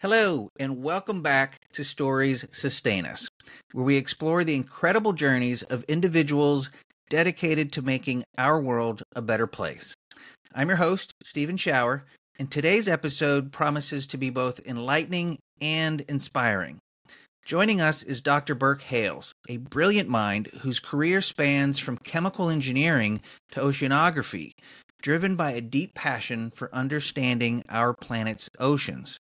Hello, and welcome back to Stories Sustain Us, where we explore the incredible journeys of individuals dedicated to making our world a better place. I'm your host, Stephen Shower, and today's episode promises to be both enlightening and inspiring. Joining us is Dr. Burke Hales, a brilliant mind whose career spans from chemical engineering to oceanography, driven by a deep passion for understanding our planet's oceans.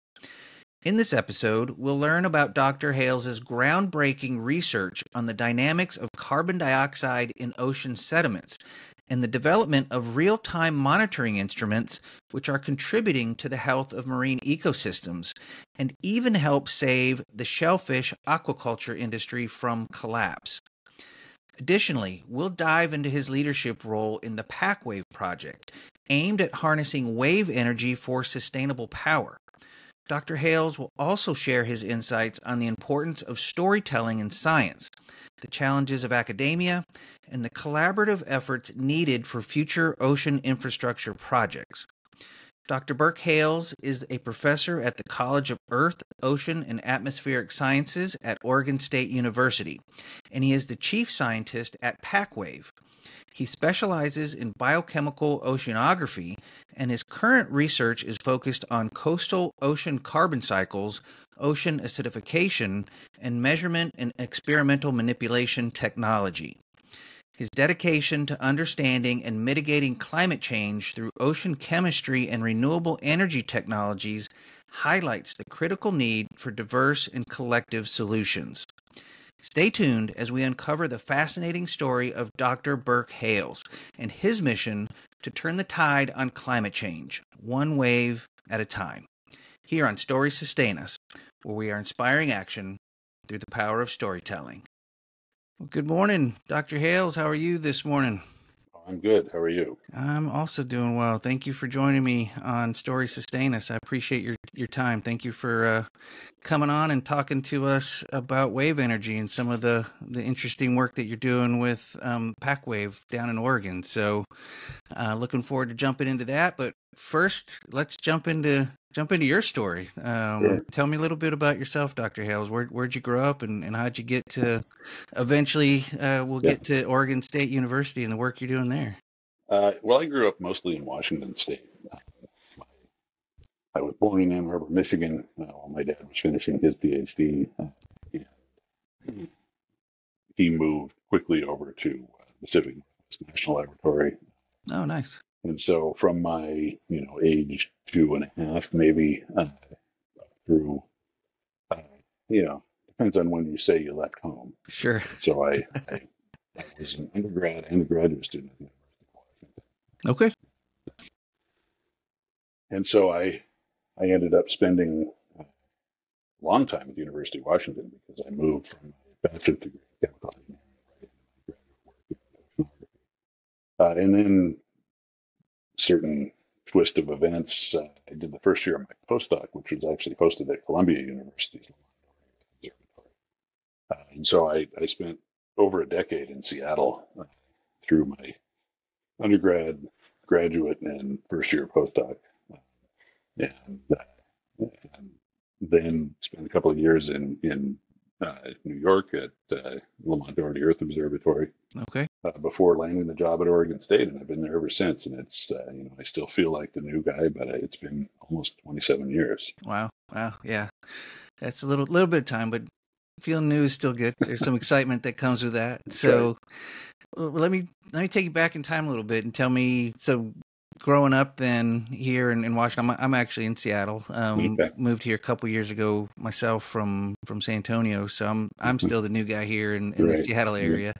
In this episode, we'll learn about Dr. Hales' groundbreaking research on the dynamics of carbon dioxide in ocean sediments and the development of real-time monitoring instruments which are contributing to the health of marine ecosystems and even help save the shellfish aquaculture industry from collapse. Additionally, we'll dive into his leadership role in the PacWave project, aimed at harnessing wave energy for sustainable power. Dr. Hales will also share his insights on the importance of storytelling in science, the challenges of academia, and the collaborative efforts needed for future ocean infrastructure projects. Dr. Burke Hales is a professor at the College of Earth, Ocean, and Atmospheric Sciences at Oregon State University, and he is the chief scientist at PacWave. He specializes in biochemical oceanography, and his current research is focused on coastal ocean carbon cycles, ocean acidification, and measurement and experimental manipulation technology. His dedication to understanding and mitigating climate change through ocean chemistry and renewable energy technologies highlights the critical need for diverse and collective solutions. Stay tuned as we uncover the fascinating story of Dr. Burke Hales and his mission to turn the tide on climate change, one wave at a time. Here on Stories Sustain Us, where we are inspiring action through the power of storytelling. Well, good morning, Dr. Hales. How are you this morning? I'm good. How are you? I'm also doing well. Thank you for joining me on Stories Sustain Us. I appreciate your time. Thank you for coming on and talking to us about wave energy and some of the interesting work that you're doing with PacWave down in Oregon. So looking forward to jumping into that. But first, let's jump into your story. Sure. Tell me a little bit about yourself, Dr. Hales. Where'd you grow up and how'd you get to eventually get to Oregon State University and the work you're doing there? Well, I grew up mostly in Washington State. I was born in Ann Arbor, Michigan, while my dad was finishing his PhD. He moved quickly over to Pacific Northwest National Laboratory. Oh, nice. And so from my, age 2.5, maybe through, depends on when you say you left home. Sure. So I was an undergrad and a graduate student at the University of Washington. Okay. And so I ended up spending a long time at the University of Washington because I moved from my bachelor's degree in chemical engineering and then certain twist of events. I did the first year of my postdoc, which was actually hosted at Columbia University's and so I spent over a decade in Seattle through my undergrad, graduate, and first year postdoc. And then spent a couple of years in New York at Lamont Doherty Earth Observatory. Okay. Before landing the job at Oregon State, and I've been there ever since. And it's I still feel like the new guy, but it's been almost 27 years. Wow. Yeah, that's a little bit of time, but feeling new is still good. There's some excitement that comes with that. So let me take you back in time a little bit and tell me. So growing up then here in Washington, I'm actually in Seattle. Moved here a couple years ago myself from San Antonio, so I'm still the new guy here in the Seattle area.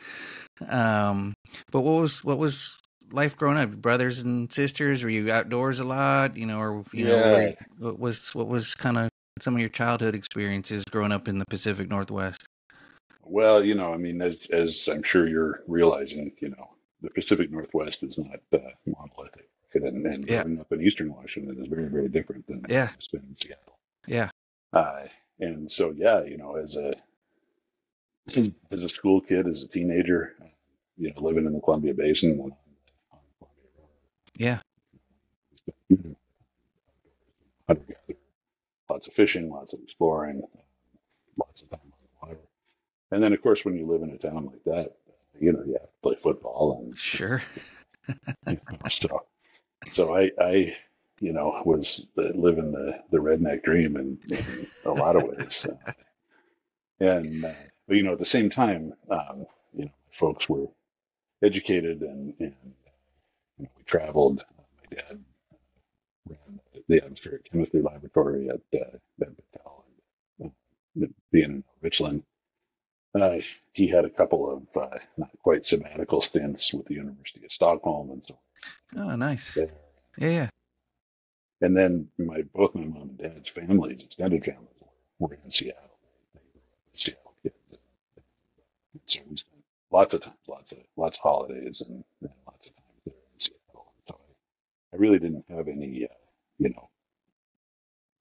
But what was life growing up? Brothers and sisters? Were you outdoors a lot? What was kind of some of your childhood experiences growing up in the Pacific Northwest? Well, as I'm sure you're realizing, the Pacific Northwest is not monolithic. And growing up in Eastern Washington is very, very different than it's been in Seattle. Yeah. And so, as a school kid, as a teenager, living in the Columbia Basin. Yeah. lots of fishing, lots of exploring, lots of time on the water. And then, of course, when you live in a town like that, you have to play football and sure. So I was living the redneck dream in a lot of ways, but at the same time, folks were educated and we traveled. My dad ran the atmospheric chemistry laboratory at Battelle, being in Richland. He had a couple of not quite sabbatical stints with the University of Stockholm and so on. Oh, nice. Yeah. And then both my mom and dad's families, extended families, were in Seattle. They were Seattle kids. So we spent lots of time, lots of holidays, and lots of time there in Seattle. So I really didn't have any,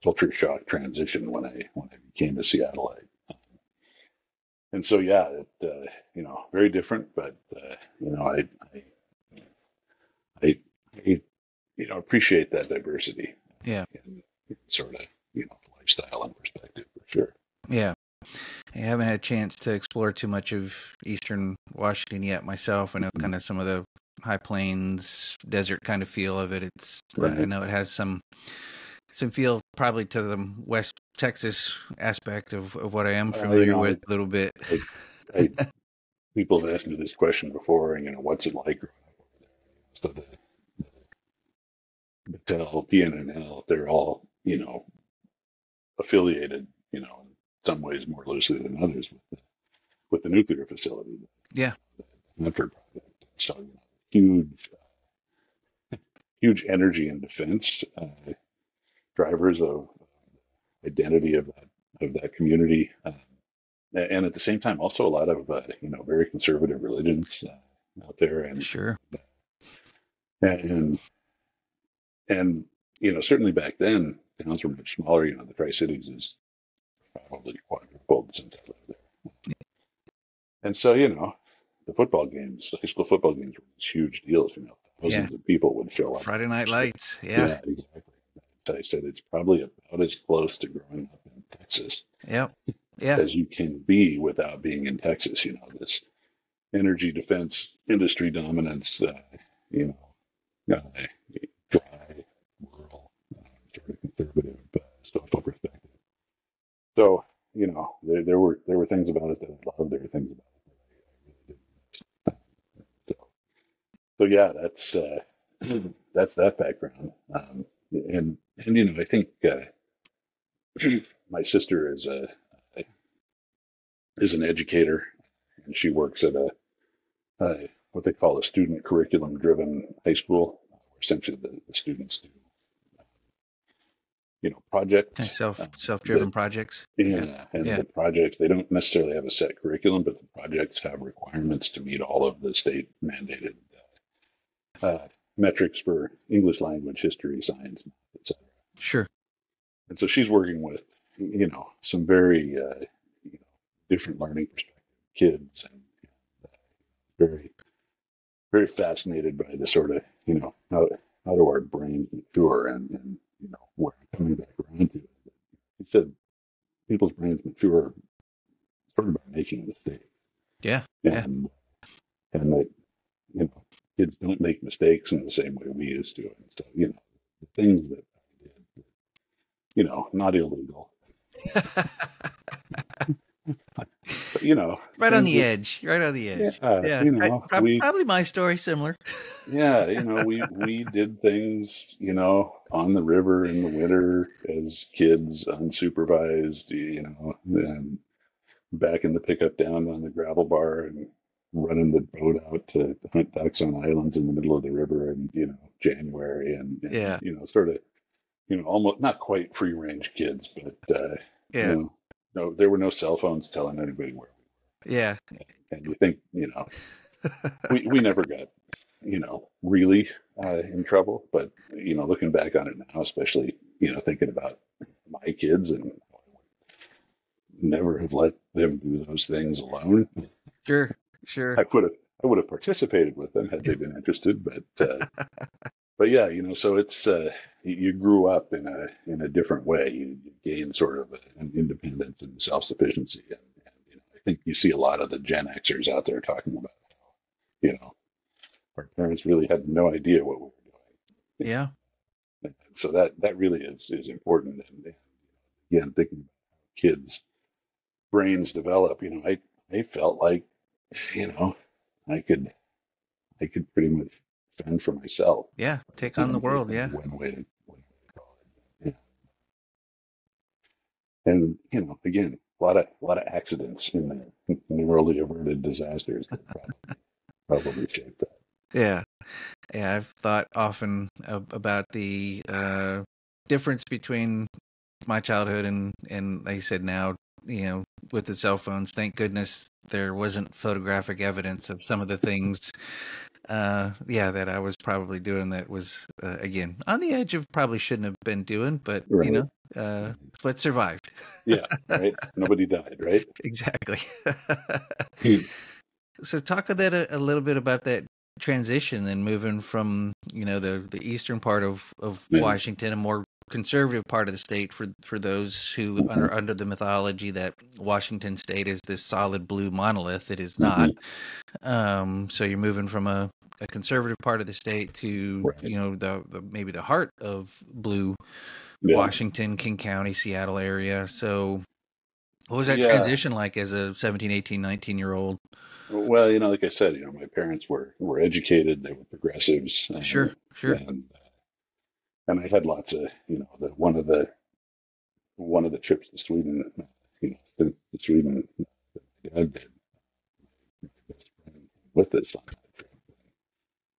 culture shock transition when I became a Seattleite. And so, very different, but I appreciate that diversity. Yeah. And sort of, lifestyle and perspective for sure. Yeah. I haven't had a chance to explore too much of Eastern Washington yet myself. I know kind of some of the high plains, desert kind of feel of it. Right. I know it has some feel probably to the West Texas aspect of what I am familiar with a little bit. People have asked me this question before, what's it like growing up over there? So the Battelle, PNNL, they're all, affiliated, in some ways more loosely than others with the nuclear facility. Yeah. The Hanford project. So huge energy and defense drivers of identity of that community, and at the same time also a lot of very conservative religions out there, and sure, and certainly back then towns were much smaller. The Tri-Cities is probably quadrupled since I lived there, and so the football games, the high school football games were these huge deals. Thousands of people would show up. Friday night lights, yeah, exactly. I said it's probably about as close to growing up in Texas as you can be without being in Texas. This energy defense industry dominance, dry, rural, sort of conservative, social perspective. So, there were things about it that I loved. There were things about it that I really didn't. So yeah, that's that background. And I think my sister is an educator, and she works at what they call a student curriculum driven high school, where essentially the students do projects, self-driven projects. The projects, they don't necessarily have a set curriculum, but the projects have requirements to meet all of the state mandated metrics for English language, history, science, etc. Sure. And so she's working with, some very different learning perspective kids, and very, very fascinated by the sort of, how do our brains mature, and where I'm coming back around to it. He said people's brains mature sort of by making mistakes. Yeah. And that, kids don't make mistakes in the same way we used to. And so, the things that I did, not illegal. But, right on the edge. Yeah. Probably my story similar. Yeah. We did things, on the river in the winter as kids, unsupervised, and back in the pickup down on the gravel bar and running the boat out to hunt ducks on islands in the middle of the river in, January, and sort of, almost not quite free range kids, but, no, there were no cell phones telling anybody where we were. Yeah. And you think, we never got, really in trouble, but, looking back on it now, especially, thinking about my kids, and I would never have let them do those things alone. Sure. I would have participated with them had they been interested, but yeah, so it's, you grew up in a different way. You gained sort of an independence and self-sufficiency. And I think you see a lot of the Gen Xers out there talking about, you know, our parents really had no idea what we were doing. Yeah. And so that really is important. And again, thinking about how kids' brains develop, I felt like, you know, I could pretty much fend for myself. Yeah. Take on the world. Yeah. One way to call it. Yeah. And again, a lot of accidents in there, narrowly averted disasters that probably shaped that. Yeah. Yeah. I've thought often about the difference between my childhood and like you said now, with the cell phones, thank goodness there wasn't photographic evidence of some of the things that I was probably doing that was again on the edge of probably shouldn't have been doing, but Right. but survived. Yeah, right. Nobody died, right? Exactly. So talk a little bit about that transition and moving from the eastern part of Washington, a more conservative part of the state for those who are under the mythology that Washington State is this solid blue monolith. It is not. So you're moving from a conservative part of the state to right. the maybe the heart of blue Washington, King County, Seattle area. So what was that transition like as a 17, 18, 19-year-old? Well, like I said, my parents were educated. They were progressives. Sure. And I had lots of, one of the trips to Sweden, to Sweden, my dad did, my best friend with us on that trip.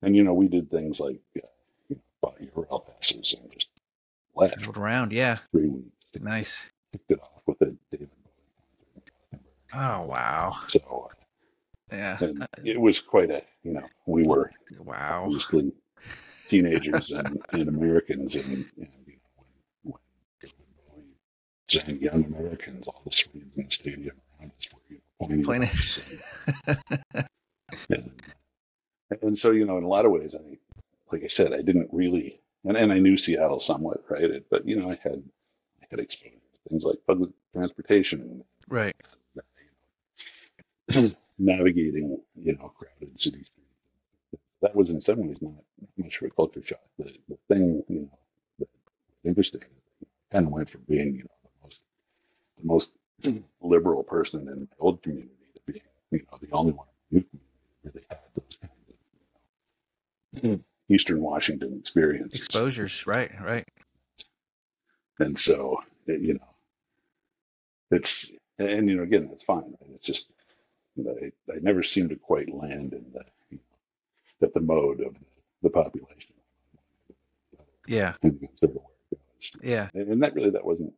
And, we did things like, bought Euro passes and just left. Traveled around, yeah. 3 weeks. Nice. Kicked it off with a David Bowie. Oh, wow. So, yeah. And it was quite we were obviously teenagers and Americans, and when David Bowie sang "Young Americans," all the Swedes in the stadium around us were pointing at us. And so, in a lot of ways, like I said, I didn't really, and I knew Seattle somewhat, right? But I had exposure to things like public transportation, right? Navigating, crowded city streets. That was in some ways not much of a culture shock. The thing, that was interesting, kind of went from being, the most liberal person in the old community to being, the only one in the new community that really had those kinds of Eastern Washington experiences. Exposures, right. And so, it's, and, again, that's fine. It's just, I never seemed to quite land in at the mode of the population. Yeah. And sort of where it goes. Yeah. And that wasn't,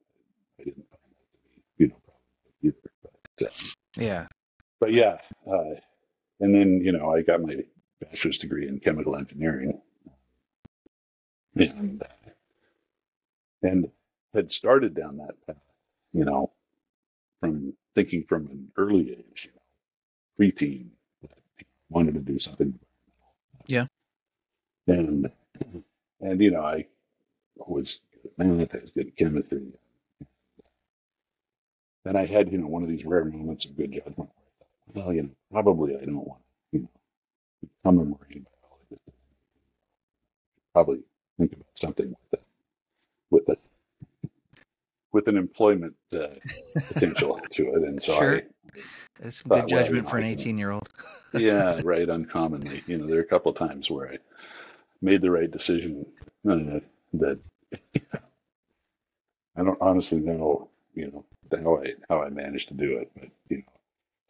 I didn't find that to be, probably either. Yeah. But yeah. And then, I got my bachelor's degree in chemical engineering. And had started down that path, from thinking from an early age, preteen, that wanted to do something environmental. Yeah. And I was good at math, I was good at chemistry. And I had, one of these rare moments of good judgment where I thought, well, probably I don't want to, become a marine biologist. Probably think about something with an employment potential to it. And so sure. That's some good judgment for an 18-year-old. Yeah, right. Uncommonly, there are a couple of times where I made the right decision that I don't honestly know, how I managed to do it, but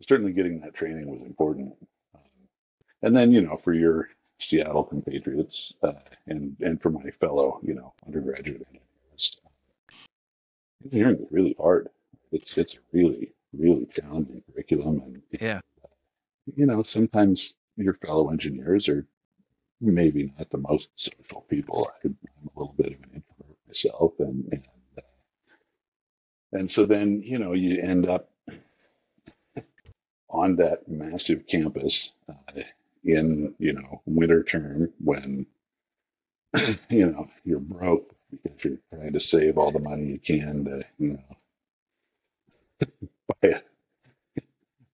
certainly getting that training was important. And then for your Seattle compatriots and for my fellow undergraduate engineers, engineering is really hard. It's a really, really challenging curriculum, and yeah, sometimes your fellow engineers are maybe not the most social people. I'm a little bit of an introvert myself, and so then you end up on that massive campus in winter term when you're broke, because you're trying to save all the money you can to, buy a,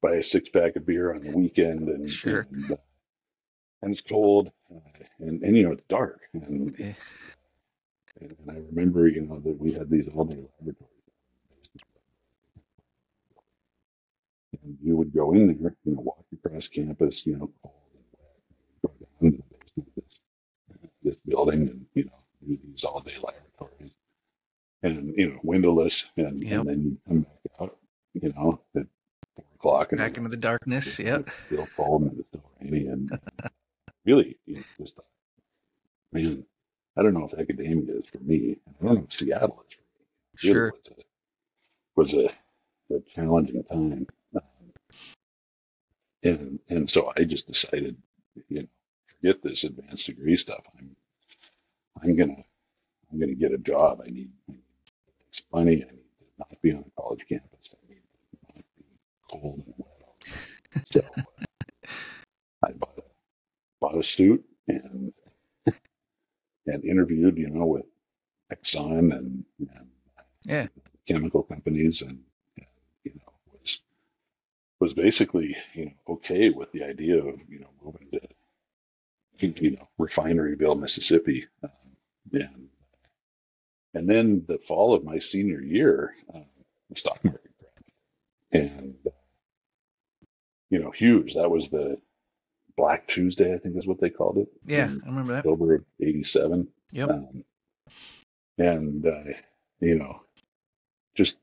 buy a 6-pack of beer on the weekend, Sure. And it's cold, and it's dark, and I remember that we had these all-day laboratories, and you would go in there, walk across campus, cold and wet, go down to the basement of this building, and do these all-day laboratories, and windowless, and then you come back out, at 4 o'clock, and back into the darkness. Yep. It's still cold and it's still rainy, and really, just thought, man, I don't know if academia is for me. I don't know if Seattle is for me. Sure. It was a challenging time, and so I just decided, forget this advanced degree stuff. I'm gonna get a job. I need some money. I need to not be on a college campus. I need to not be cold and wet all the time. So I bought a suit and interviewed, with Exxon and chemical companies, and was basically okay with the idea of moving to Refineryville, Mississippi, and then the fall of my senior year, the stock market crashed, and huge. That was the Black Tuesday, I think is what they called it. Yeah, I remember that. October of '87. Yep. And just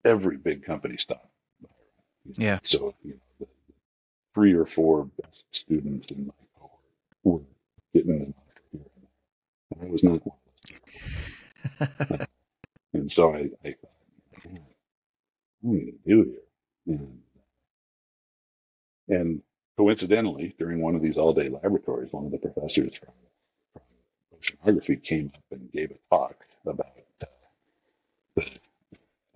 every big company stopped. Yeah. So the 3 or 4 best students in my cohort were getting an offer here, and I was not one of those. And so I thought, what am I going to do here? And coincidentally, during one of these all-day laboratories, one of the professors from oceanography came up and gave a talk about the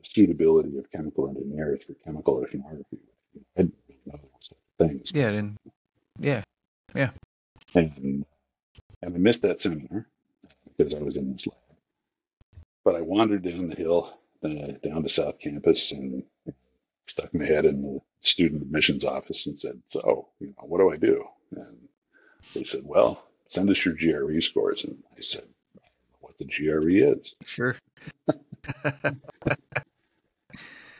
suitability of chemical engineers for chemical oceanography. I didn't know there was such things. Yeah. And I missed that seminar because I was in this lab. But I wandered down the hill, down to South Campus, and stuck my head in the student admissions office and said, so, what do I do? And they said, well, send us your GRE scores. And I said, I don't know what the GRE is. Sure.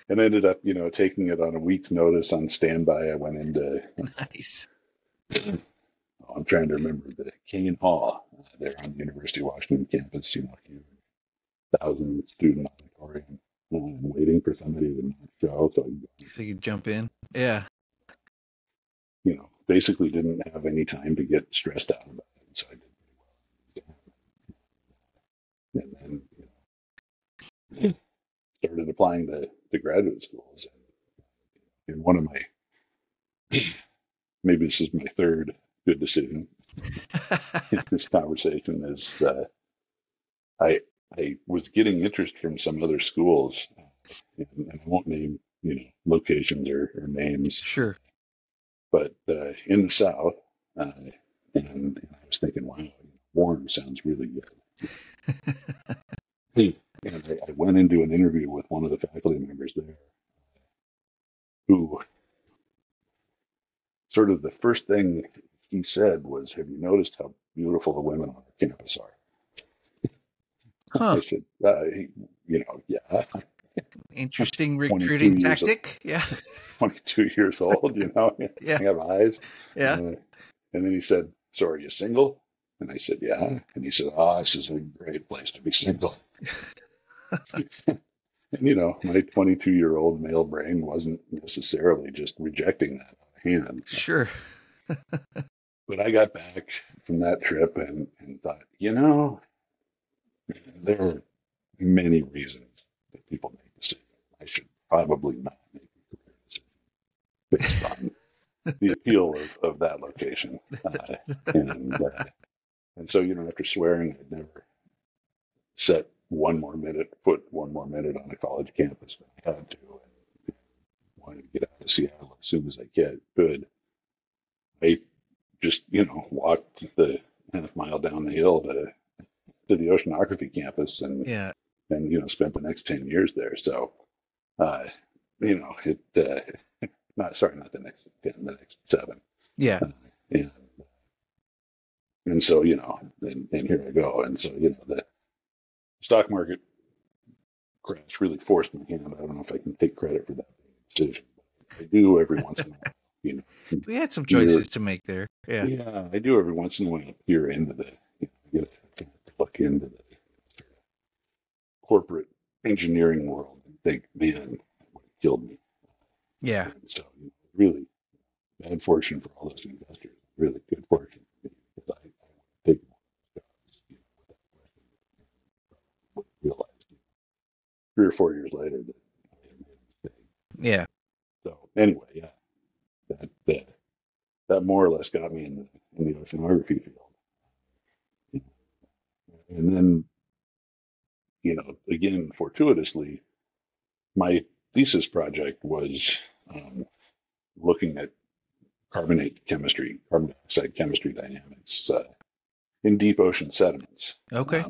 And ended up, taking it on a week's notice on standby. I went into Nice. I'm trying to remember the Kane Hall there on the University of Washington campus, huge 1,000 student auditorium, and waiting for somebody to not show. So you jump in. Yeah. Basically didn't have any time to get stressed out about it. So I did pretty well. And then started applying to graduate schools. And one of my, maybe this is my third good decision in this conversation, is I was getting interest from some other schools, and I won't name locations or names. Sure. But in the South, and I was thinking, wow, warm sounds really good. And I went into an interview with one of the faculty members there, who sort of the first thing he said was, have you noticed how beautiful the women on our campus are? Huh. I said, yeah. Interesting recruiting tactic. Yeah. 22 years old, Yeah. I have eyes. Yeah. And then he said, so are you single? And I said, yeah. And he said, this is a great place to be single. And, my 22-year-old male brain wasn't necessarily just rejecting that out of hand. Sure. But I got back from that trip and thought, there are many reasons that people make decisions. I should probably not make a career decision based on the appeal of that location. And so, after swearing I'd never set foot one more minute on a college campus than I had to, and wanted to get out of Seattle as soon as I could. I just, walked the half mile down the hill to to the oceanography campus and Yeah. Spent the next 10 years there. So, it not sorry, not the next 10, the next 7. Yeah. And so, and here I go. And so, the stock market crash really forced my hand. I don't know if I can take credit for that decision. But I do every once in a while, We had some peer, choices to make there. Yeah. yeah, I do every once in a while peer into get a look into the sort of corporate engineering world and think, man, what killed me. Yeah. And so, really bad fortune for all those investors. Really good fortune for me because I take one of those jobs without question. Realized 3 or 4 years later that I had made a mistake. Yeah. So anyway, yeah, that more or less got me in the oceanography field. And then, again, fortuitously, my thesis project was looking at carbon dioxide chemistry dynamics in deep ocean sediments. Okay.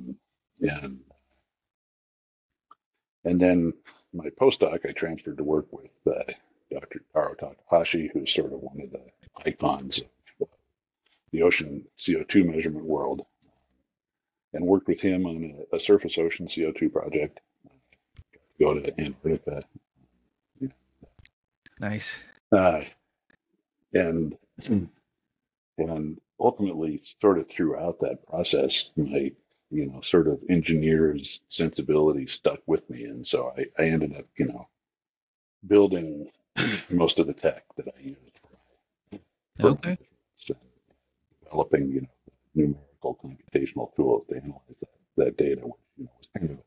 And then my postdoc, I transferred to work with Dr. Taro Takahashi, who's sort of one of the icons of the ocean CO2 measurement world, and worked with him on a surface ocean CO2 project. Go to Antarctica. Nice. And ultimately, sort of throughout that process, my sort of engineer's sensibility stuck with me, and so I ended up building most of the tech that I used for Okay. developing numerical computational tools to analyze that data, which was kind of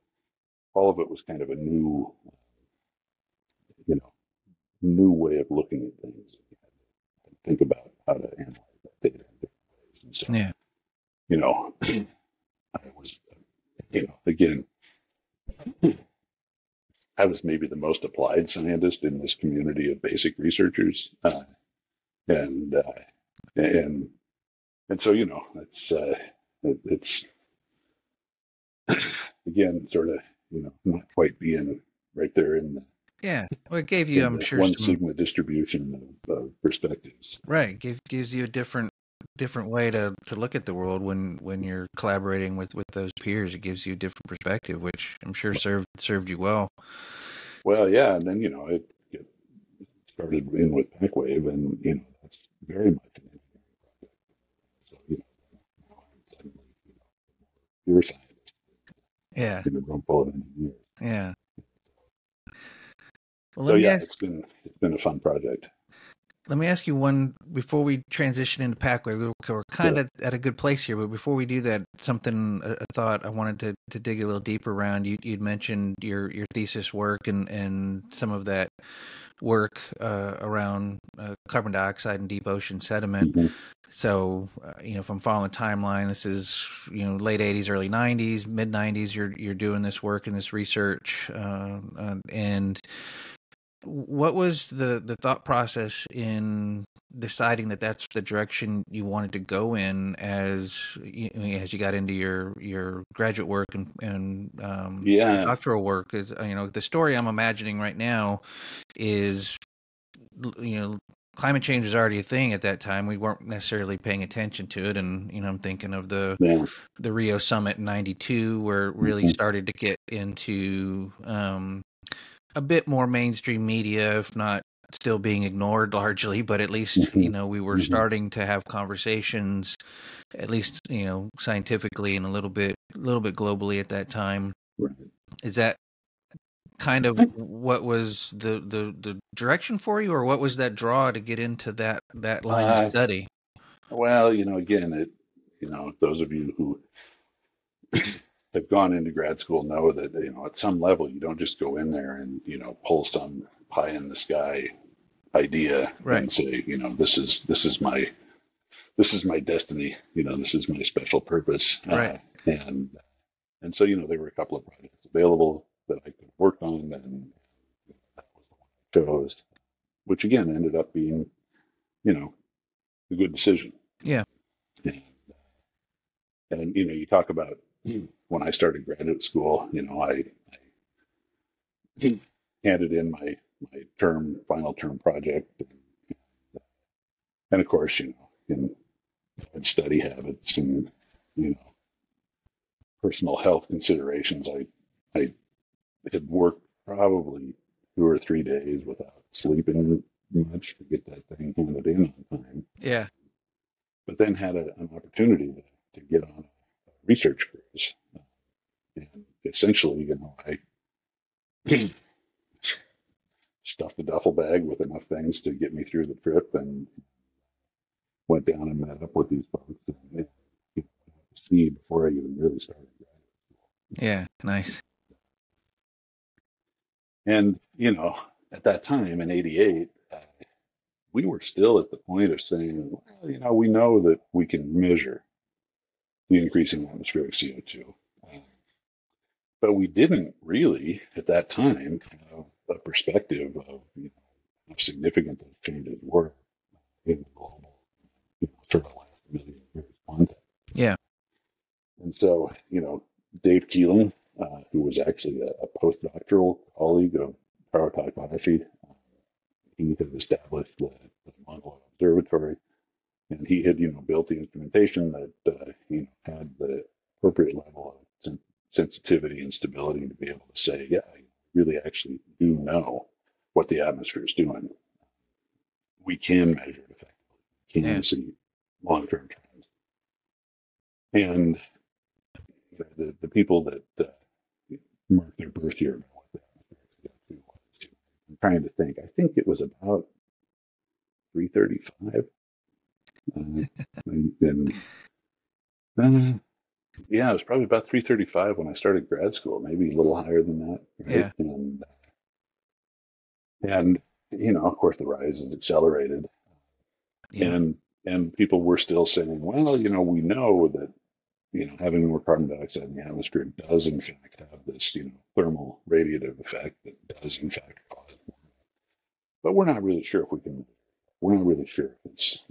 all of it was kind of a new new way of looking at things. Think about how to analyze that data in different ways. And so, Yeah. I was, again, I was maybe the most applied scientist in this community of basic researchers, and and so it's again sort of not quite being right there in the Well, it gave you, I'm sure, one some sigma distribution of perspectives. right. Gives you a different way to look at the world when you're collaborating with those peers. It gives you a different perspective, which I'm sure served you well. Well, yeah, and then it started in with PacWave, and that's very much an engineering project. So now I'm suddenly pure scientist. Yeah. In a room full of engineers. Yeah. Well, So yeah, it's been a fun project. Let me ask you one before we transition into PacWave. We're kind of at a good place here, but before we do that, a thought I wanted to dig a little deeper around. You'd mentioned your thesis work and some of that work around carbon dioxide and deep ocean sediment. Mm-hmm. So, if I'm following timeline, this is late '80s, early '90s, mid '90s. You're doing this work and this research, and what was the thought process in deciding that that's the direction you wanted to go in as you got into your graduate work and doctoral work? Is the story I'm imagining right now is climate change was already a thing at that time. We weren't necessarily paying attention to it, and I'm thinking of the Rio summit in '92 where it really started to get into a bit more mainstream media, if not still being ignored largely, but at least, we were starting to have conversations, at least, scientifically and a little bit globally at that time. Right. Is that kind of what was the direction for you, or what was that draw to get into that line of study? Well, again, those of you who have gone into grad school know that at some level you don't just go in there and pull some pie in the sky idea and say this is my destiny, this is my special purpose, and so there were a couple of projects available that I could have worked on, and that was the one I chose, which again ended up being a good decision. Yeah. And you talk about when I started graduate school, I handed in my final term project, and of course, in study habits and personal health considerations, I had worked probably 2 or 3 days without sleeping much to get that thing handed in on time. Yeah. But then had an opportunity to get on a research cruise. And essentially, I stuffed a duffel bag with enough things to get me through the trip and went down and met up with these folks and see before I even really started. Yeah, nice. And, at that time in 88, we were still at the point of saying, well, we know that we can measure the increasing atmospheric CO2. But we didn't really, at that time, have a perspective of how significant those changes were in the global, sort of last million years context. Yeah. And so, Dave Keeling, who was actually a postdoctoral colleague of Taro Takahashi, he had established the Mauna Loa Observatory, and he had, built the instrumentation that had the appropriate level of sensitivity and stability to be able to say, yeah, I really actually do know what the atmosphere is doing. We can measure it effectively. We can see long-term trends. And the people that mark their birth year know what the atmospheric CO2 was. I'm trying to think. I think it was about 335. Yeah, it was probably about 335 when I started grad school, maybe a little higher than that. Right? Yeah. And of course, the rise has accelerated. Yeah. And people were still saying, well, we know that, having more carbon dioxide in the atmosphere does in fact have this, thermal radiative effect that does in fact cause it. But we're not really sure if we're not really sure if it's,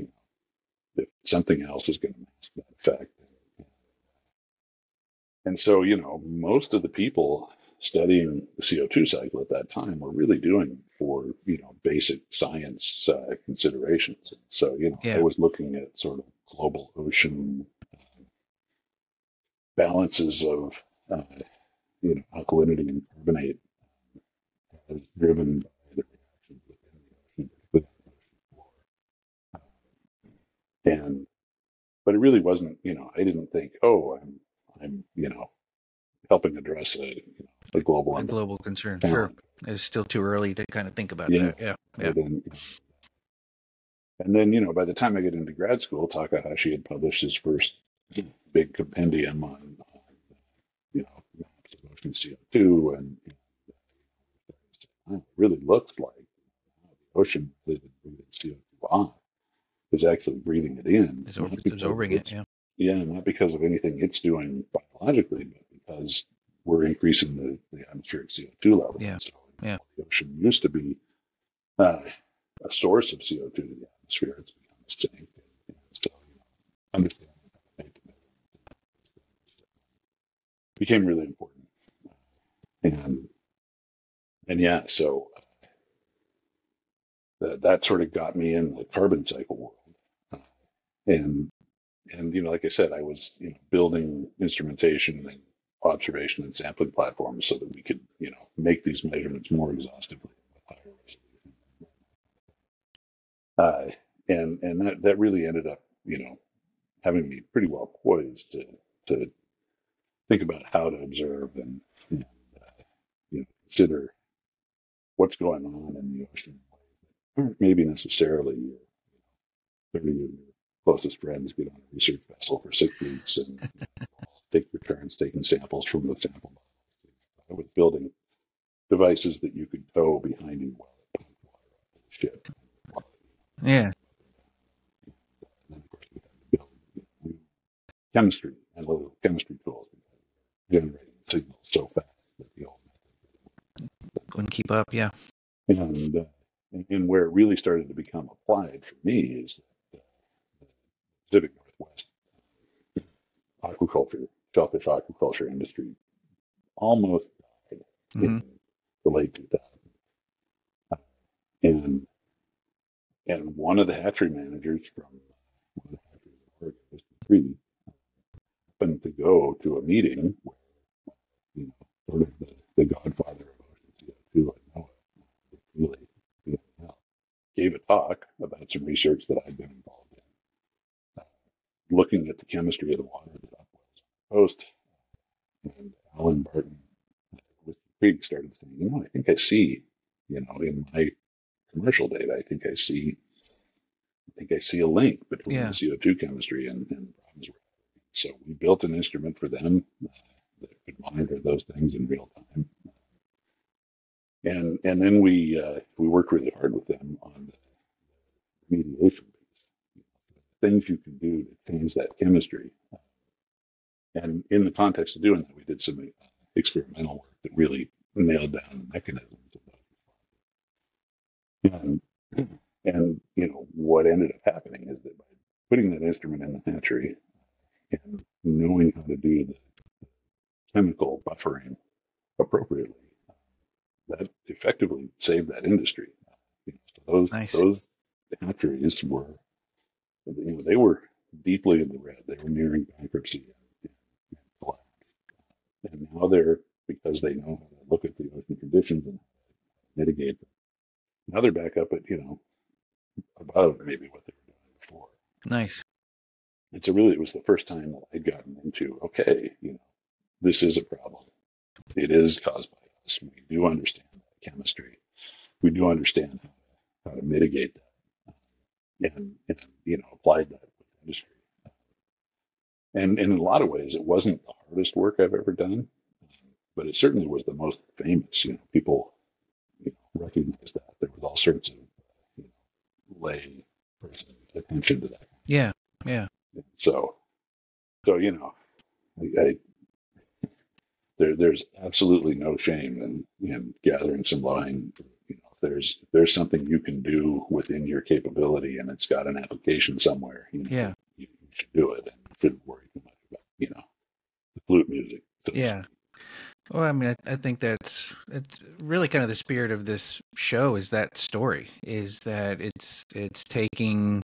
if something else is going to mask that effect. And so, most of the people studying the CO2 cycle at that time were really doing for, basic science considerations. So, I was looking at sort of global ocean balances of, alkalinity and carbonate as driven by the reactions within the ocean floor. But it really wasn't, I didn't think, oh, I'm helping address a global concern. challenge. Sure. It's still too early to kind of think about that. Yeah. And then, by the time I get into grad school, Takahashi had published his first big compendium on, maps of ocean CO2, and it really looks like the ocean that is breathing CO2 on is actually breathing it in. Absorbing it, yeah. Yeah, not because of anything it's doing biologically, but because we're increasing the atmospheric CO2 level. Yeah. So, the ocean used to be a source of CO2 to the atmosphere. It's become a sink. So, understanding how to make it became really important. And yeah, so that sort of got me in the carbon cycle world. And like I said, I was building instrumentation and observation and sampling platforms so that we could make these measurements more exhaustively with higher resolution. And that really ended up having me pretty well poised to think about how to observe and consider what's going on in the ocean in ways that aren't maybe necessarily 30 of your closest friends get on a research vessel for 6 weeks and take your turns taking samples from the sample bottles. I was building devices that you could tow behind you while it pumped water up to the ship. Yeah. And then, of course, we had to build new chemistry, analytical chemistry tools, generating signals so fast that the old method couldn't keep up. Yeah. And where it really started to become applied for me is the Pacific Northwest aquaculture shellfish aquaculture industry almost died in the late 2000s. And one of the hatchery managers from one of the hatcheries in Oregon, Mr. Cree, happened to go to a meeting where, sort of the godfather of ocean CO2 at NOAA, really, gave a talk about some research that I'd been involved in, looking at the chemistry of the water that upwells on the coast. And Alan Barton with Creek started saying, I think I see, in my commercial data, I think I see a link between the CO2 chemistry and the problems we're having. So we built an instrument for them that could monitor those things in real time. And then we worked really hard with them on the remediation piece, things you can do to change that chemistry. And in the context of doing that, we did some experimental work that really nailed down the mechanisms of those. And what ended up happening is that by putting that instrument in the hatchery and knowing how to do the chemical buffering appropriately, that effectively saved that industry. So those hatcheries were, they were deeply in the red. They were nearing bankruptcy and collapse. And now because they know how to look at the ocean conditions and mitigate them, now they're back up at, above maybe what they were doing before. Nice. And so really it was the first time that I'd gotten into, okay, this is a problem. It is caused by us. We do understand chemistry. We do understand how to mitigate that and applied that with industry. And in a lot of ways, it wasn't the hardest work I've ever done, but it certainly was the most famous. People recognized that. There was all sorts of lay person attention to that. Yeah. So there's absolutely no shame in gathering some line. If there's something you can do within your capability and it's got an application somewhere, you should do it, and you shouldn't worry too much about the flute music. Yeah. Well, I mean, I think it's really kind of the spirit of this show is that story, is that it's taking,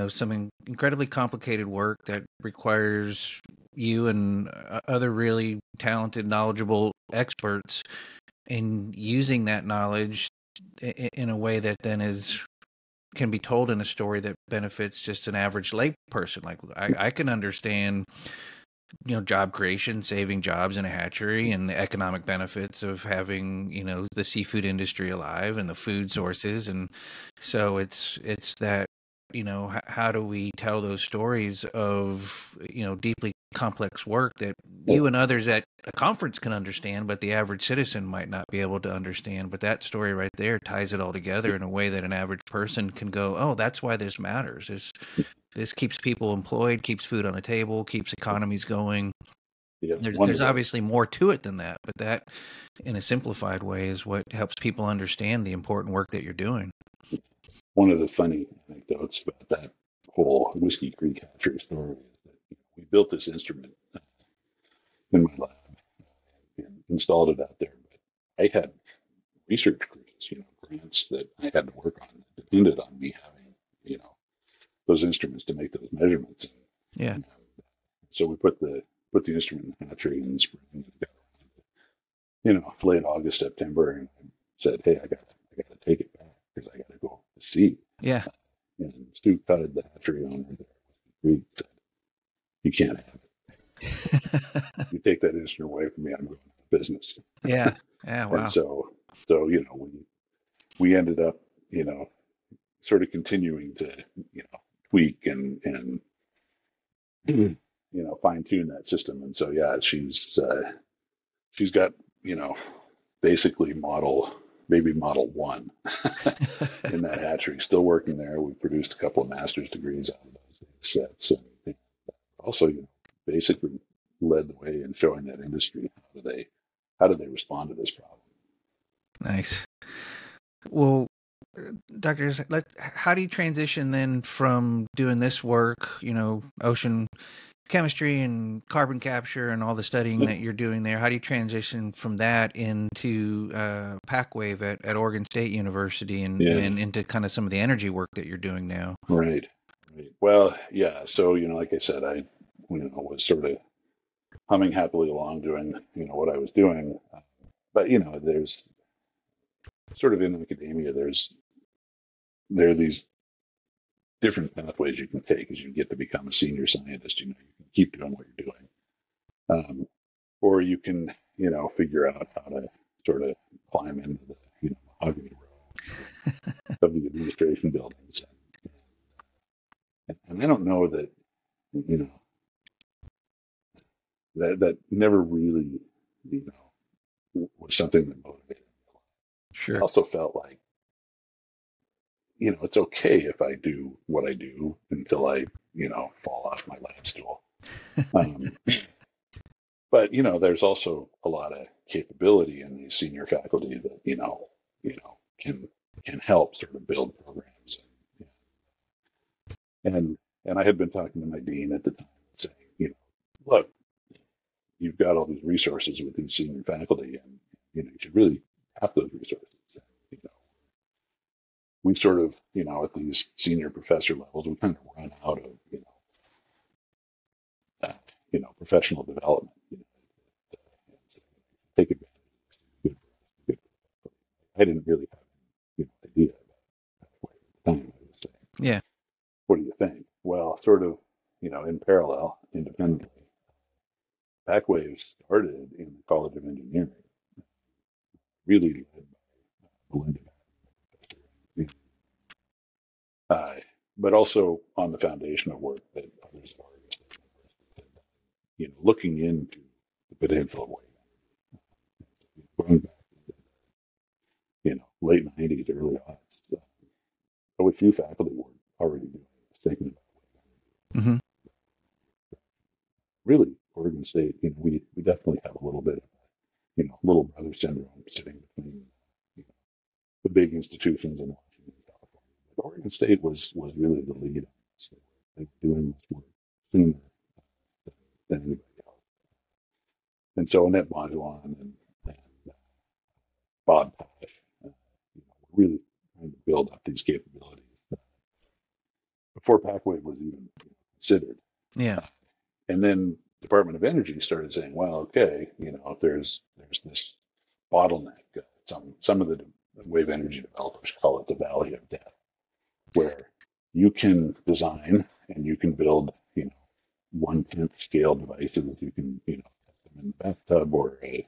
some incredibly complicated work that requires you and other really talented, knowledgeable experts, and using that knowledge in a way that then can be told in a story that benefits just an average lay person. Like I can understand, job creation, saving jobs in a hatchery, and the economic benefits of having, the seafood industry alive and the food sources. And so it's that, how do we tell those stories of, deeply complex work that you and others at a conference can understand, but the average citizen might not be able to understand. But that story right there ties it all together in a way that an average person can go, oh, that's why this matters. This keeps people employed, keeps food on the table, keeps economies going. Yeah, there's obviously more to it than that, but that, in a simplified way, is what helps people understand the important work that you're doing. One of the funny anecdotes about that whole Whiskey Creek hatchery story is that we built this instrument in my lab and installed it out there. But I had research crews, grants that I had to work on that depended on me having, those instruments to make those measurements. Yeah. And so we put the instrument in the hatchery in the spring. Late August, September, and I said, hey, I gotta take it back because I gotta go to sea. Yeah. And Stu Cudd, the hatchery owner there, said, you can't have it. You take that instrument away from me, I'm going out of business. Yeah. Yeah. Wow. And so we ended up, sort of continuing to, tweak and fine tune that system. And so, yeah, she's got, basically model 1 in that hatchery, still working there. We produced a couple of master's degrees out of those sets, and also, basically led the way in showing that industry how do they respond to this problem. Nice. Well, Dr. How do you transition then from doing this work, ocean chemistry and carbon capture and all the studying that you're doing there? How do you transition from that into PacWave at Oregon State University and into kind of some of the energy work that you're doing now? Right. Well, yeah. So, like I said, I, was sort of humming happily along doing, what I was doing. But, there's sort of in academia, there are these different pathways you can take as you get to become a senior scientist. You can keep doing what you're doing. Or you can, figure out how to sort of climb into the, mahogany row of the administration buildings. And I don't know that, that never really, was something that motivated me. Sure. I also felt like, it's okay if I do what I do until I, fall off my lab stool. But, there's also a lot of capability in these senior faculty that, can help sort of build programs. And I had been talking to my dean at the time saying, look, you've got all these resources with these senior faculty and, you should really have those resources. We sort of, at these senior professor levels, we kind of run out of, professional development. Take advantage. I didn't really have any idea about the time. I was saying, yeah. What do you think? Well, sort of, in parallel, independently, PacWave started in the College of Engineering, really led by Belinda. But also on the foundational work that others have already done, looking into the potential of wave. Going back to the, late 90s, early aughts, a few faculty were already doing this, thinking about wave. Really, Oregon State, we definitely have a little bit of, little brother syndrome sitting between, the big institutions in Washington and California. But Oregon State was really the lead. So they were doing this work sooner than anybody else. And so Annette Moduan and Bob Pash, really trying to build up these capabilities before PacWave was even considered. Yeah. And then Department of Energy started saying, well, okay, there's this bottleneck. Some of the wave energy developers call it the valley of death, where you can design and you can build, 1/10 scale devices. You can, test them in the bathtub or a,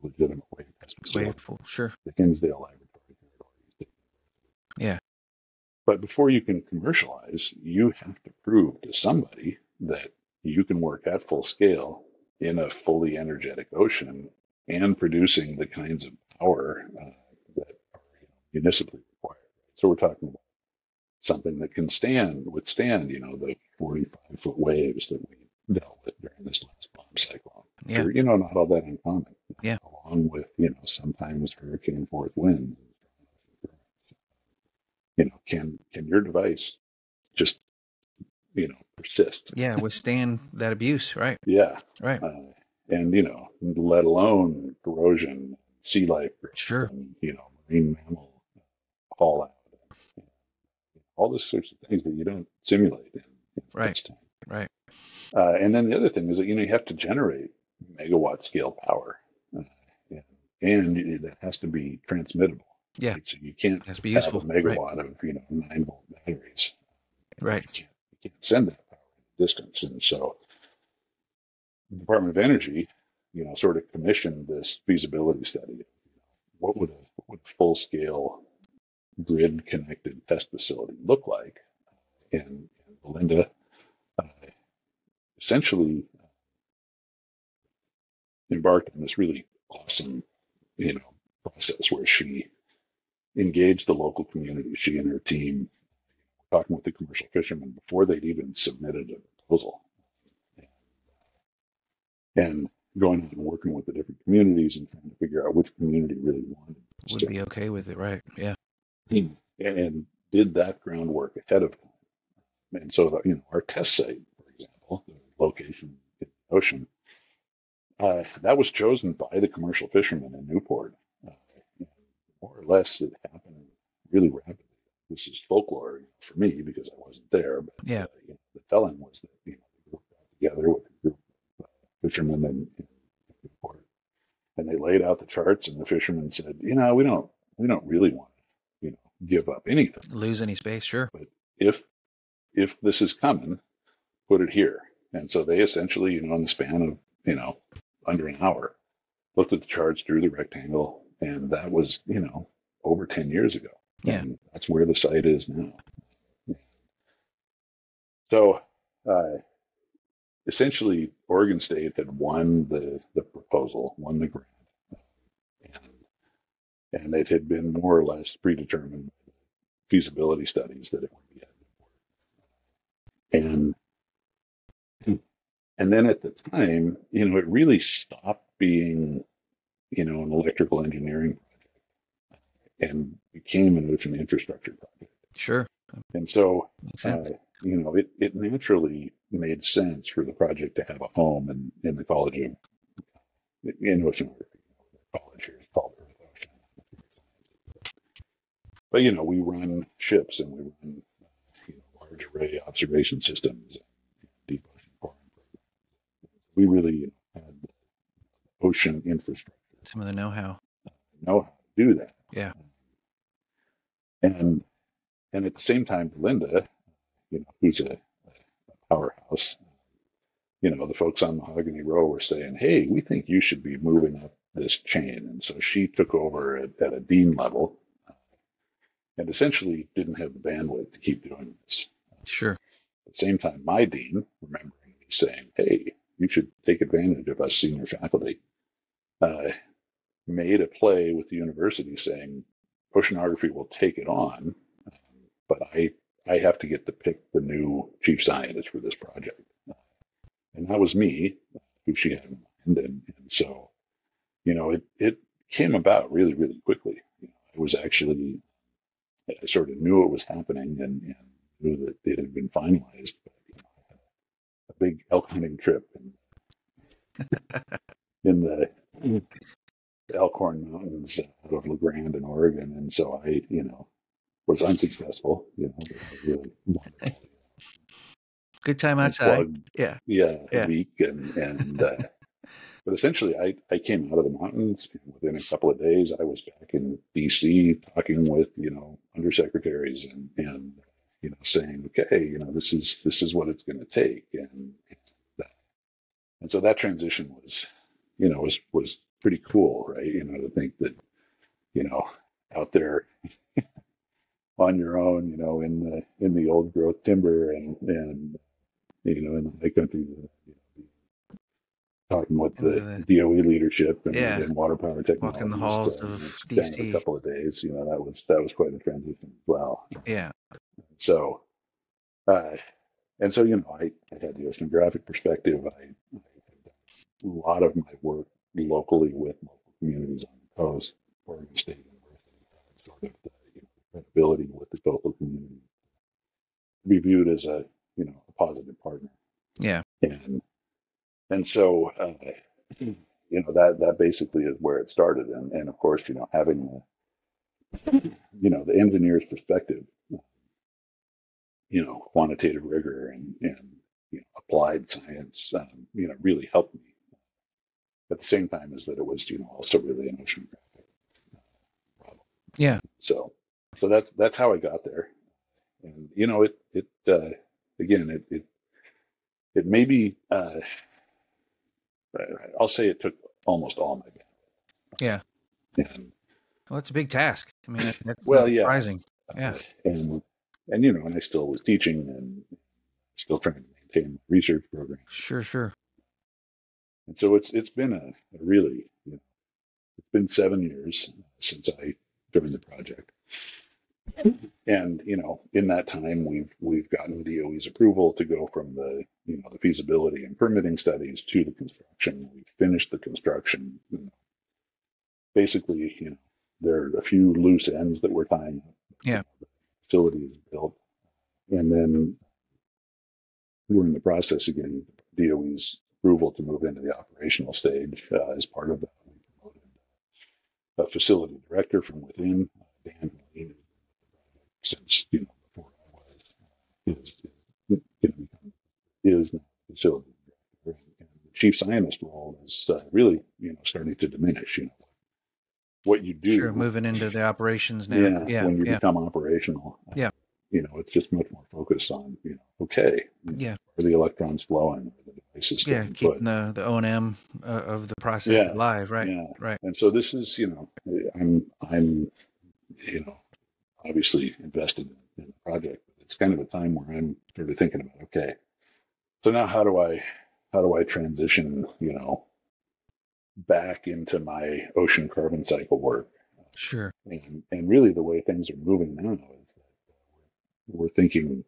legitimate wave test facility. Sure. The Hinsdale Laboratory. Yeah. But before you can commercialize, you have to prove to somebody that you can work at full scale in a fully energetic ocean and producing the kinds of power that are municipally required. So we're talking about something that can withstand, the 45-foot waves that we dealt with during this last bomb cyclone. Yeah. Sure, not all that uncommon. Yeah. Along with, sometimes hurricane force winds. Can your device just, persist? Yeah, withstand that abuse, right? Yeah. Right. And, let alone corrosion, sea life growth, sure. And, marine mammal fallout, all those sorts of things that you don't simulate in right. time. Right. And then the other thing is that, you have to generate megawatt scale power, and that has to be transmittable. Yeah. Right? So you can't have a megawatt of, 9-volt batteries. Right. You can't send that power distance. And so the Department of Energy, sort of commissioned this feasibility study. What would a full scale grid connected test facility look like? And Belinda essentially embarked on this really awesome, process where she engaged the local community. She and her team talking with the commercial fishermen before they'd even submitted a proposal, and going out and working with the different communities and trying to figure out which community really would be okay with it. Right. Yeah. and did that groundwork ahead of time. And so, our test site, for example, the location in the ocean, that was chosen by the commercial fishermen in Newport. More or less, it happened really rapidly. This is folklore for me because I wasn't there, but the telling was that they worked out together with a group of fishermen in Newport, and they laid out the charts, and the fishermen said, we don't really want to, give up anything, lose any space, sure. But if this is coming, put it here. And so they essentially, in the span of, under an hour, looked at the charts, drew the rectangle, and that was, over 10 years ago. Yeah. And that's where the site is now. So essentially, Oregon State had won the proposal, won the grant, and it had been more or less predetermined by the feasibility studies that it would be at. And then at the time, it really stopped being, an electrical engineering project and became an ocean infrastructure project. Sure. And so, it naturally made sense for the project to have a home in the College of Oceanography. College here is called Earth Ocean. But, we run ships and we run large array observation systems, deep ocean coring programs. We really had ocean infrastructure. Some of the know-how to do that. Yeah. And at the same time, Linda, who's a powerhouse, the folks on Mahogany Row were saying, hey, we think you should be moving up this chain. And so she took over at a dean level and essentially didn't have the bandwidth to keep doing this. Sure. At the same time, my dean, remembering me saying, hey, you should take advantage of us senior faculty, made a play with the university saying, oceanography will take it on, but I have to get to pick the new chief scientist for this project. And that was me, who she had in mind. And so, it came about really, really quickly. I was actually, I sort of knew it was happening and knew that it had been finalized. But, I had a big elk hunting trip in the Elkhorn Mountains out of La Grande in Oregon. And so I, was unsuccessful, really wonderful. Good time outside. A week. And but essentially I came out of the mountains within a couple of days. I was back in DC talking with, undersecretaries and saying, okay, this is what it's going to take. And so that transition was, was pretty cool, right? To think that, out there on your own, in the old growth timber and in the high country, talking with the DOE leadership and water power technology. Walking the halls of DC. A couple of days, that was quite a transition as well. Yeah. So, and so, I had the oceanographic perspective. I had done a lot of my work locally with local communities on the coast, Oregon State University, sort of the credibility with the local community, be viewed as a positive partner. Yeah. And so that basically is where it started. And of course, having the engineer's perspective, quantitative rigor and applied science, really helped me. At the same time as that it was, also really an oceanographic problem. Yeah. So that's how I got there. And, it maybe, I'll say it took almost all my bandwidth. Yeah. And, well, it's a big task. I mean, that's surprising. Yeah. And I still was teaching and still trying to maintain my research program. Sure. And so it's been a really, it's been 7 years since I joined the project. And, in that time, we've gotten DOE's approval to go from the feasibility and permitting studies to the construction. We've finished the construction. Basically, there are a few loose ends that we're tying up. Yeah. The facility is built. And then we're in the process of getting DOE's approval to move into the operational stage. As part of that, we promoted a facility director from within, Dan Moline, since before I was, is now facility director, and the chief scientist role is really starting to diminish. What you do. Sure, moving into the operations now. Yeah, when you become operational. Yeah. It's just much more focused on, okay, yeah, are the electrons flowing? Are the devices keeping the O&M of the process alive, right? Yeah. Right. And so this is, I'm obviously invested in the project. But it's kind of a time where I'm sort of thinking about, okay, so now how do I transition, back into my ocean carbon cycle work? Sure. And really the way things are moving now is that we're thinking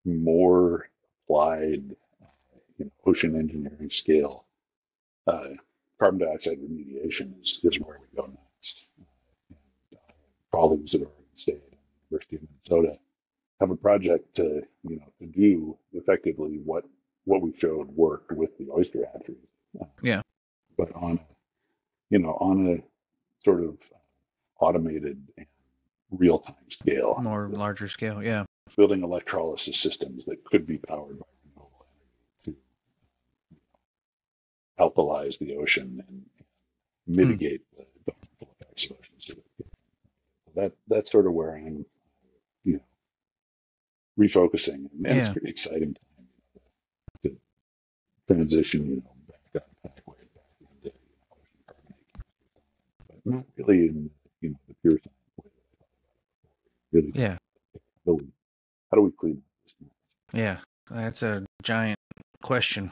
more applied, ocean engineering scale. Carbon dioxide remediation is where we go next. And colleagues at Oregon State and University of Minnesota have a project to do effectively what we showed worked with the oyster hatcheries. But on a sort of automated and real-time scale. More larger scale, yeah. Building electrolysis systems that could be powered by renewable energy to alkalize the ocean and mitigate the harmful effects of ocean. That's sort of where I'm, refocusing, and it's a pretty exciting time to transition, back on PacWave, back into ocean carbonate, but not really in the pure science way that I thought about it before. Really, how do we clean up this mess? Yeah, that's a giant question.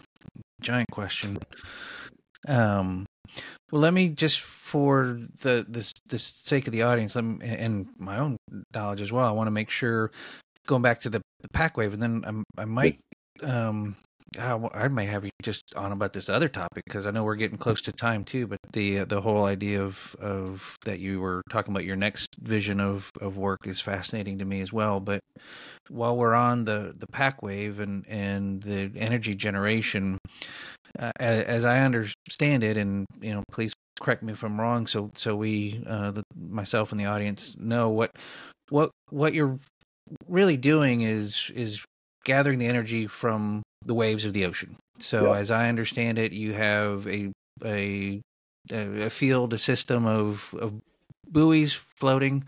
Well, let me just, for the sake of the audience, and my own knowledge as well, I want to make sure, going back to the PacWave, and then I might I may have you just on about this other topic, because I know we're getting close to time too. But the whole idea of that you were talking about, your next vision of work, is fascinating to me as well. But while we're on the PacWave and the energy generation, as I understand it, and please correct me if I'm wrong, so we, myself and the audience, know what you're really doing is gathering the energy from the waves of the ocean. So as I understand it, you have a field, a system of buoys floating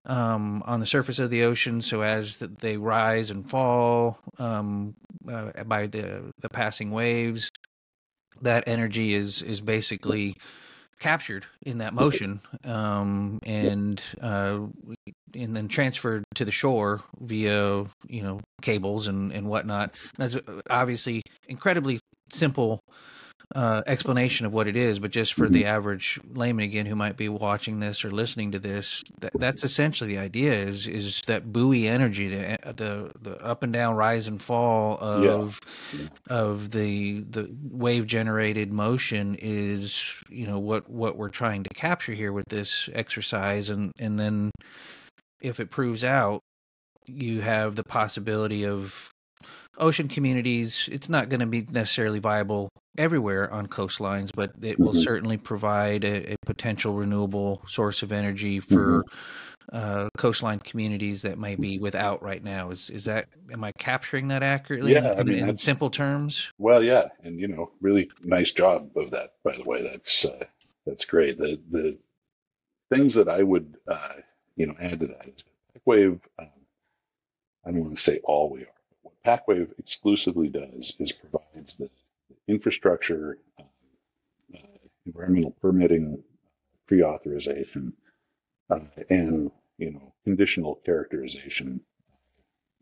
on the surface of the ocean. So as they rise and fall by the passing waves, that energy is basically captured in that motion, and then transferred to the shore via cables and whatnot. That's obviously incredibly simple explanation of what it is, but just for the average layman again who might be watching this or listening to this, that's essentially the idea, is that buoy energy, the up and down, rise and fall of the wave generated motion, is what we're trying to capture here with this exercise. And then if it proves out, you have the possibility of ocean communities. It's not going to be necessarily viable everywhere on coastlines, but it will certainly provide a potential renewable source of energy for coastline communities that may be without right now. Is that, am I capturing that accurately? In simple terms? Well, yeah, and really nice job of that, by the way. That's great. The things that I would add to that is that PacWave, I don't want to say all we are, but what PacWave exclusively does is provides the infrastructure, environmental permitting, pre-authorization, and conditional characterization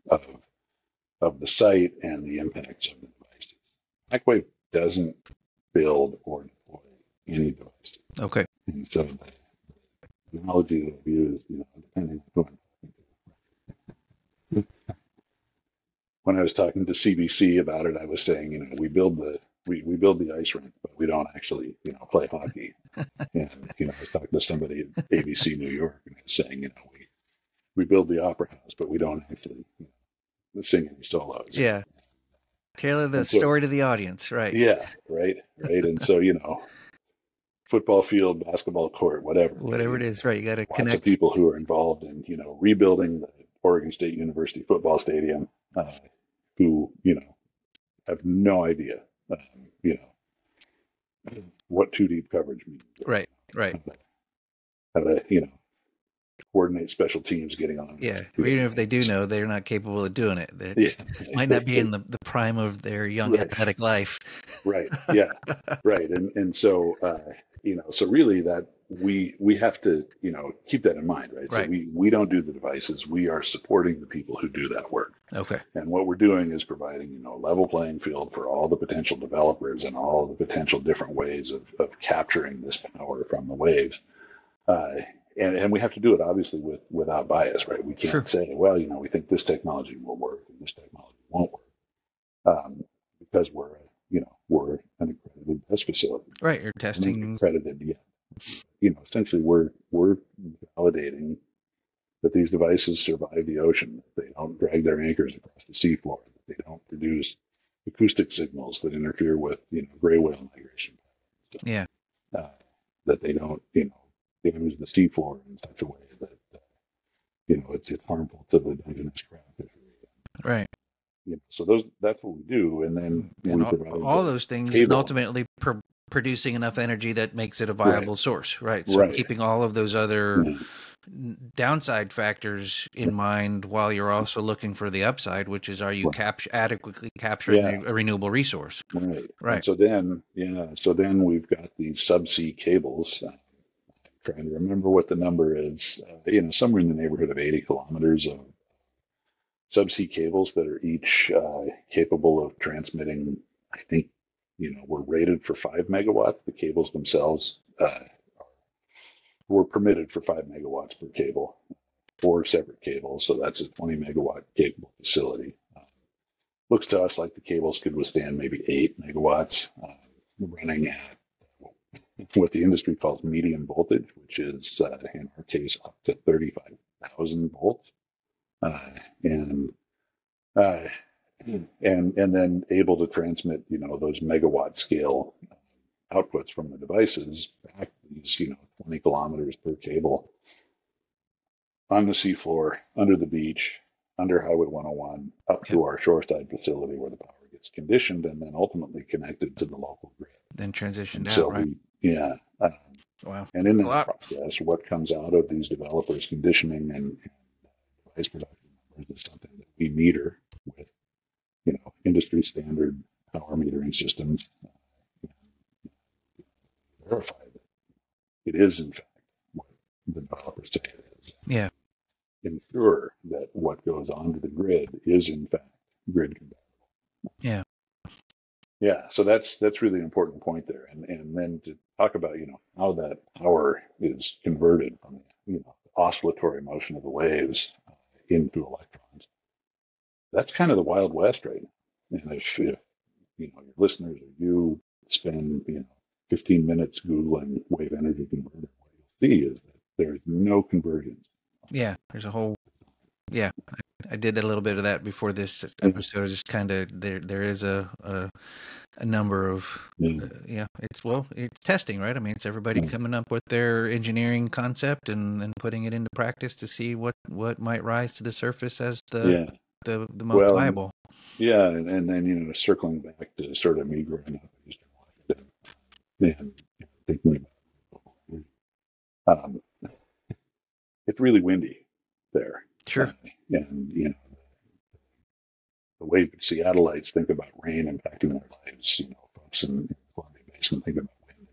of the site and the impacts of the devices. PacWave doesn't build or deploy any devices. Okay. And so the analogy that I've used, depending on who I'm talking to. When I was talking to CBC about it, I was saying, we build the ice rink, but we don't actually, play hockey. And, I was talking to somebody at ABC New York, and they were saying, we build the opera house, but we don't actually sing any solos. Yeah. Tailor the And so, story to the audience, right? yeah, right. And so, football field, basketball court, whatever. Whatever it is, right? You got to Lots of connect. people who are involved in, rebuilding the Oregon State University football stadium, who, have no idea, you what too deep coverage means. Right, right. How to, coordinate special teams getting on. Yeah, or even if they do know, they're not capable of doing it. They might not be in the prime of their young athletic life. Right. Yeah. Right. And so, so really that we have to, keep that in mind, right? Right. So we don't do the devices. We are supporting the people who do that work. Okay. And what we're doing is providing, a level playing field for all the potential developers and all the potential different ways of capturing this power from the waves. And we have to do it obviously without bias, right? We can't say, well, we think this technology will work and this technology won't work, because we're an accredited test facility. Right, you're testing. Accredited, yeah. Essentially, we're validating that these devices survive the ocean, that they don't drag their anchors across the seafloor, that they don't produce acoustic signals that interfere with gray whale migration. Yeah. That they don't damage the seafloor in such a way that it's harmful to the Dungeness crab fishery. Right. So that's what we do, and then we provide all those things, cable. And ultimately producing enough energy that makes it a viable source, right? So keeping all of those other downside factors in mind while you're also looking for the upside, which is, are you adequately capturing a renewable resource? Right. And so then we've got these subsea cables. I'm trying to remember what the number is. Somewhere in the neighborhood of 80 kilometers of subsea cables that are each capable of transmitting. I think we're rated for 5 megawatts. The cables themselves were permitted for 5 megawatts per cable, 4 separate cables. So that's a 20 megawatt capable facility. Looks to us like the cables could withstand maybe 8 megawatts, running at what the industry calls medium voltage, which is in our case up to 35,000 volts, and then able to transmit those megawatt scale outputs from the devices back these 20 kilometers per cable on the seafloor, under the beach, under Highway 101, up to our shoreside facility where the power gets conditioned and then ultimately connected to the local grid. Then transitioned out, right? Wow. And in that process, what comes out of these developers' conditioning and device production numbers is something that we meter with, industry standard power metering systems. Verify that it is in fact what the developers say it is. Yeah. Ensure that what goes onto the grid is in fact grid compatible. Yeah. Yeah. So that's really an important point there. And then to talk about, how that power is converted from, the oscillatory motion of the waves into electrons. That's kind of the Wild West right now. And if your listeners or you spend, 15 minutes Googling wave energy converter, what you'll see is that there's no convergence. Yeah, there's a whole. Yeah, I did a little bit of that before this episode. Just kind of there is a number of it's testing, right? I mean, it's everybody coming up with their engineering concept and putting it into practice to see what might rise to the surface as the most viable. Yeah, and then circling back to sort of me growing up in Eastern Washington and thinking about it's really windy there. Sure. And the way Seattleites think about rain impacting their lives, folks in the Columbia Basin think about wind.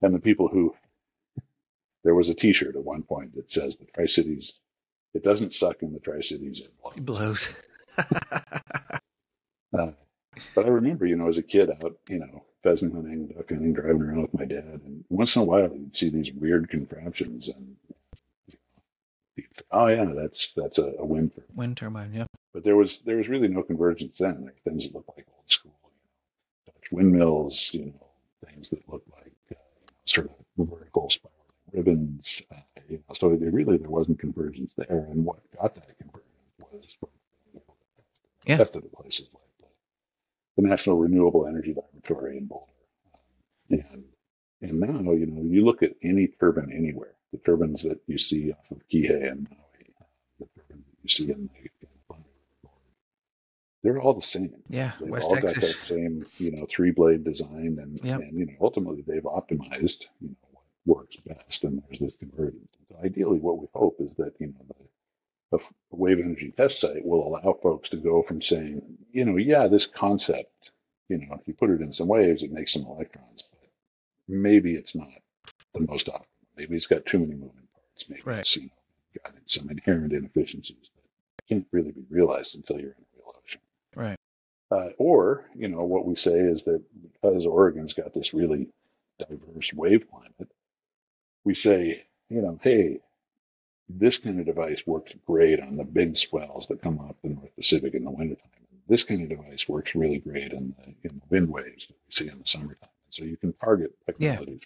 And the people who, there was a T-shirt at one point that says the Tri-Cities, it doesn't suck in the Tri-Cities, it blows. But I remember, as a kid out, pheasant hunting, duck hunting, driving around with my dad, and once in a while you'd see these weird contraptions, and you'd say, oh yeah, that's a wind turbine, yeah. But there was really no convergence then. There were things that looked like old school, Dutch windmills, things that look like sort of vertical spiraling ribbons. So there wasn't convergence there. And what got that convergence was tested at places like the National Renewable Energy Laboratory in Boulder. And now, you look at any turbine anywhere, the turbines that you see off of Kihei and Maui, the turbines that you see in the they're all the same. Yeah, they've West all Texas. got that same, 3-blade design, and ultimately they've optimized, what works best, and there's this convergence. So ideally, what we hope is that, the wave energy test site will allow folks to go from saying, this concept, if you put it in some waves, it makes some electrons, but maybe it's not the most optimal. Maybe it's got too many moving parts. Maybe it's got some inherent inefficiencies that can't really be realized until you're in a real ocean. Right. Or, what we say is that because Oregon's got this really diverse wave climate, we say, hey, this kind of device works great on the big swells that come off the North Pacific in the wintertime. This kind of device works really great in the wind waves that we see in the summertime. So you can target technologies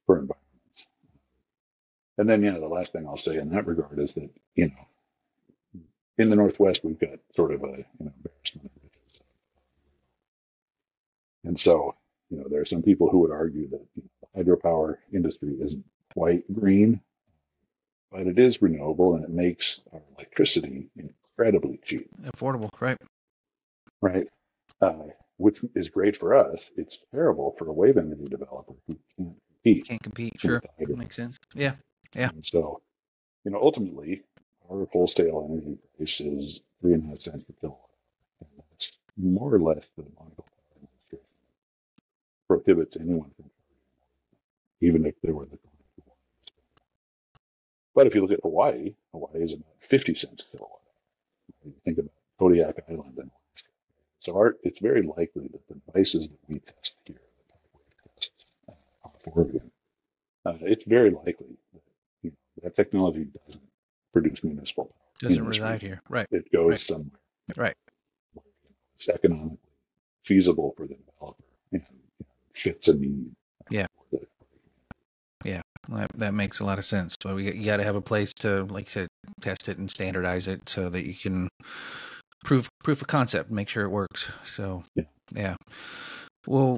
for environments. And then, the last thing I'll say in that regard is that, in the Northwest, we've got sort of a embarrassment of riches. And so, there are some people who would argue that the hydropower industry isn't quite green, but it is renewable, and it makes our electricity incredibly cheap. Affordable, right? Right. Which is great for us. It's terrible for a wave energy developer who can't compete. Sure. Makes sense. Yeah. And so, ultimately, our wholesale energy price is 3.5 cents per kilowatt. And that's more or less the Monaco Power Administration prohibits anyone from charging, even if they were the company. But if you look at Hawaii is about 50 cents a kilowatt. You think about Kodiak Island and Alaska. So it's very likely that the devices that we test here, the PacWave tests off Oregon, it's very likely that that technology doesn't produce municipal power. Doesn't reside here, right? It goes somewhere, right? Where it's economically feasible for the developer and fits a need. That makes a lot of sense. But you got to have a place to, like you said, test it and standardize it so that you can proof of concept, make sure it works. So yeah. Well,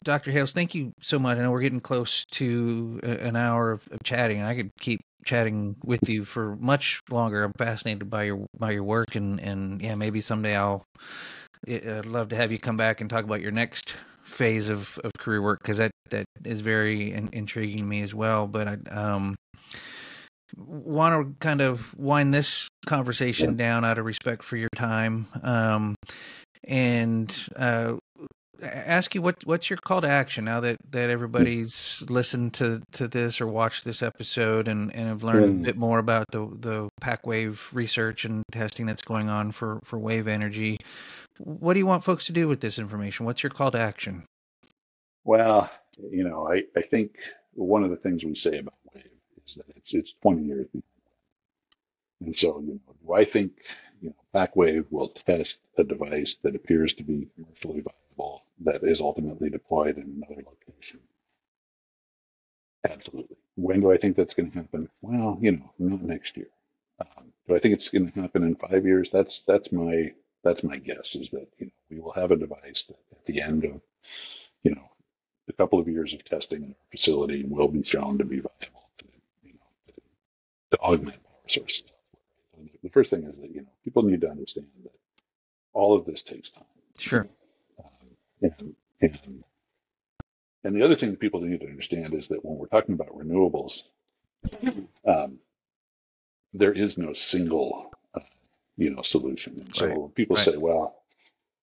Dr. Hales, thank you so much. I know we're getting close to an hour of chatting, and I could keep chatting with you for much longer. I'm fascinated by your work, and maybe someday I'd love to have you come back and talk about your next phase of career work, because that is very intriguing to me as well. But I want to kind of wind this conversation down out of respect for your time, and ask you what's your call to action now that everybody's listened to this or watched this episode and have learned a bit more about the PacWave research and testing that's going on for wave energy. What do you want folks to do with this information? What's your call to action? Well, I think one of the things we say about wave is that it's 20 years behind. And so, do I think PacWave will test a device that appears to be commercially viable that is ultimately deployed in another location? Absolutely. When do I think that's going to happen? Well, not next year. Do I think it's going to happen in 5 years? That's my guess, is that we will have a device that at the end of a couple of years of testing in our facility will be shown to be viable to augment power sources. The first thing is that people need to understand that all of this takes time. Sure. And the other thing that people need to understand is that when we're talking about renewables, there is no single solution. And so people say, well,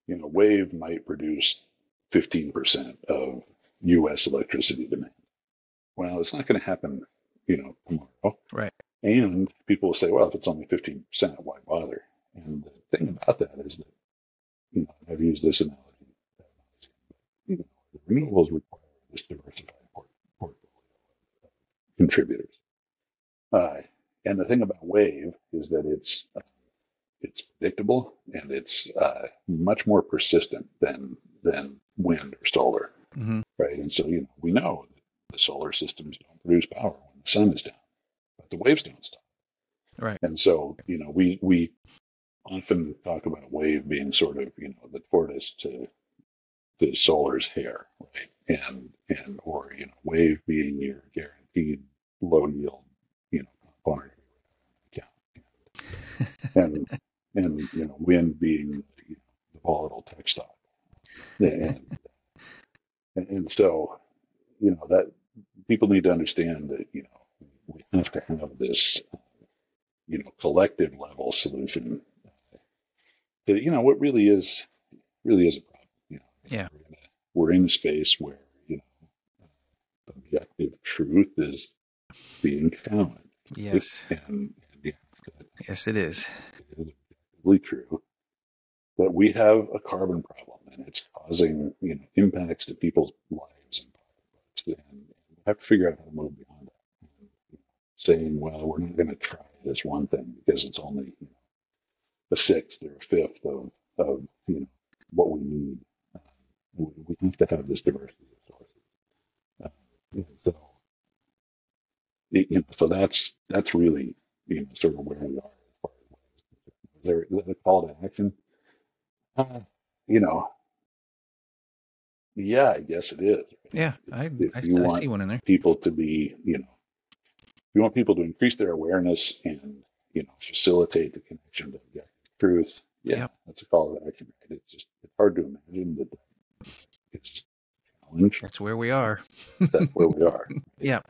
wave might produce 15% of U.S. electricity demand. Well, it's not going to happen, tomorrow. Right. And people will say, well, if it's only 15%, why bother? And the thing about that is that, I've used this analogy. The renewables require this diversified portfolio of contributors. And the thing about wave is that it's predictable and it's much more persistent than wind or solar, right? And so, we know that the solar systems don't produce power when the sun is down, but the waves don't stop. Right. And so, we often talk about wave being sort of, the tortoise to the solar's hair, right? And or wave being your guaranteed low yield, component account, and wind being the volatile tech stock, and so that people need to understand that we have to have this collective level solution that what really is a problem. Yeah. We're in a space where objective truth is being found. Yes. And yes, it is. It is objectively true that we have a carbon problem, and it's causing impacts to people's lives and we have to figure out how to move beyond that. Saying, well, we're not going to try this one thing because it's only a sixth or a fifth of what we need. We have to have this diversity of sources. So that's really sort of where we are as far as is there a call to action? Yeah, I guess it is. Yeah, I see one in there. People to be, if you want people to increase their awareness and facilitate the connection to objective truth, that's a call to action. Right? It's hard to imagine that it's a challenge. That's where we are. That's where we are. Yeah.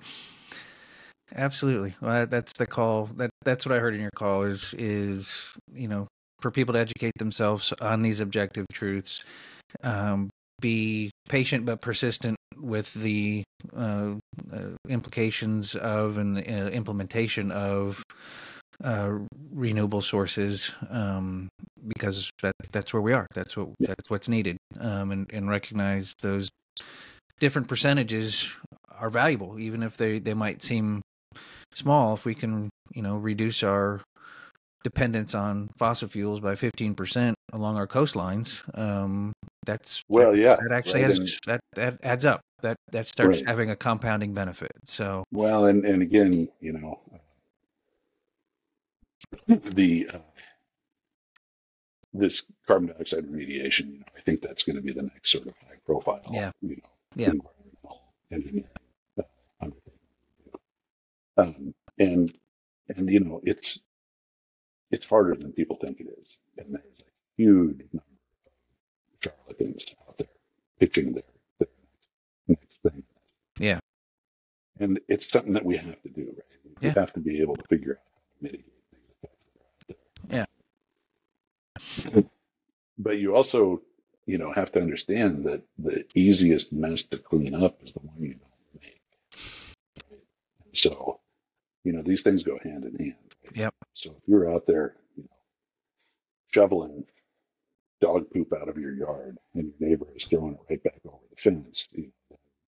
Absolutely. Well, that's the call. That's what I heard in your call is for people to educate themselves on these objective truths, be patient but persistent with the implications of and implementation of renewable sources, because that's where we are. That's what's needed, and recognize those different percentages are valuable, even if they might seem small. If we can reduce our dependence on fossil fuels by 15% along our coastlines, that actually has that adds up. That starts having a compounding benefit. So and again, the this carbon dioxide remediation, I think that's going to be the next sort of high profile, environmental engineering undertaking. And it's harder than people think it is, and there's a huge number of charlatans out there pitching their next thing. Yeah. And it's something that we have to do, right? We have to be able to figure out how to mitigate these effects that are out there. Yeah. But you also, have to understand that the easiest mess to clean up is the one you don't make. Right? And so, these things go hand in hand. Right? Yep. So if you're out there, shoveling dog poop out of your yard and your neighbor is throwing it right back over the fence,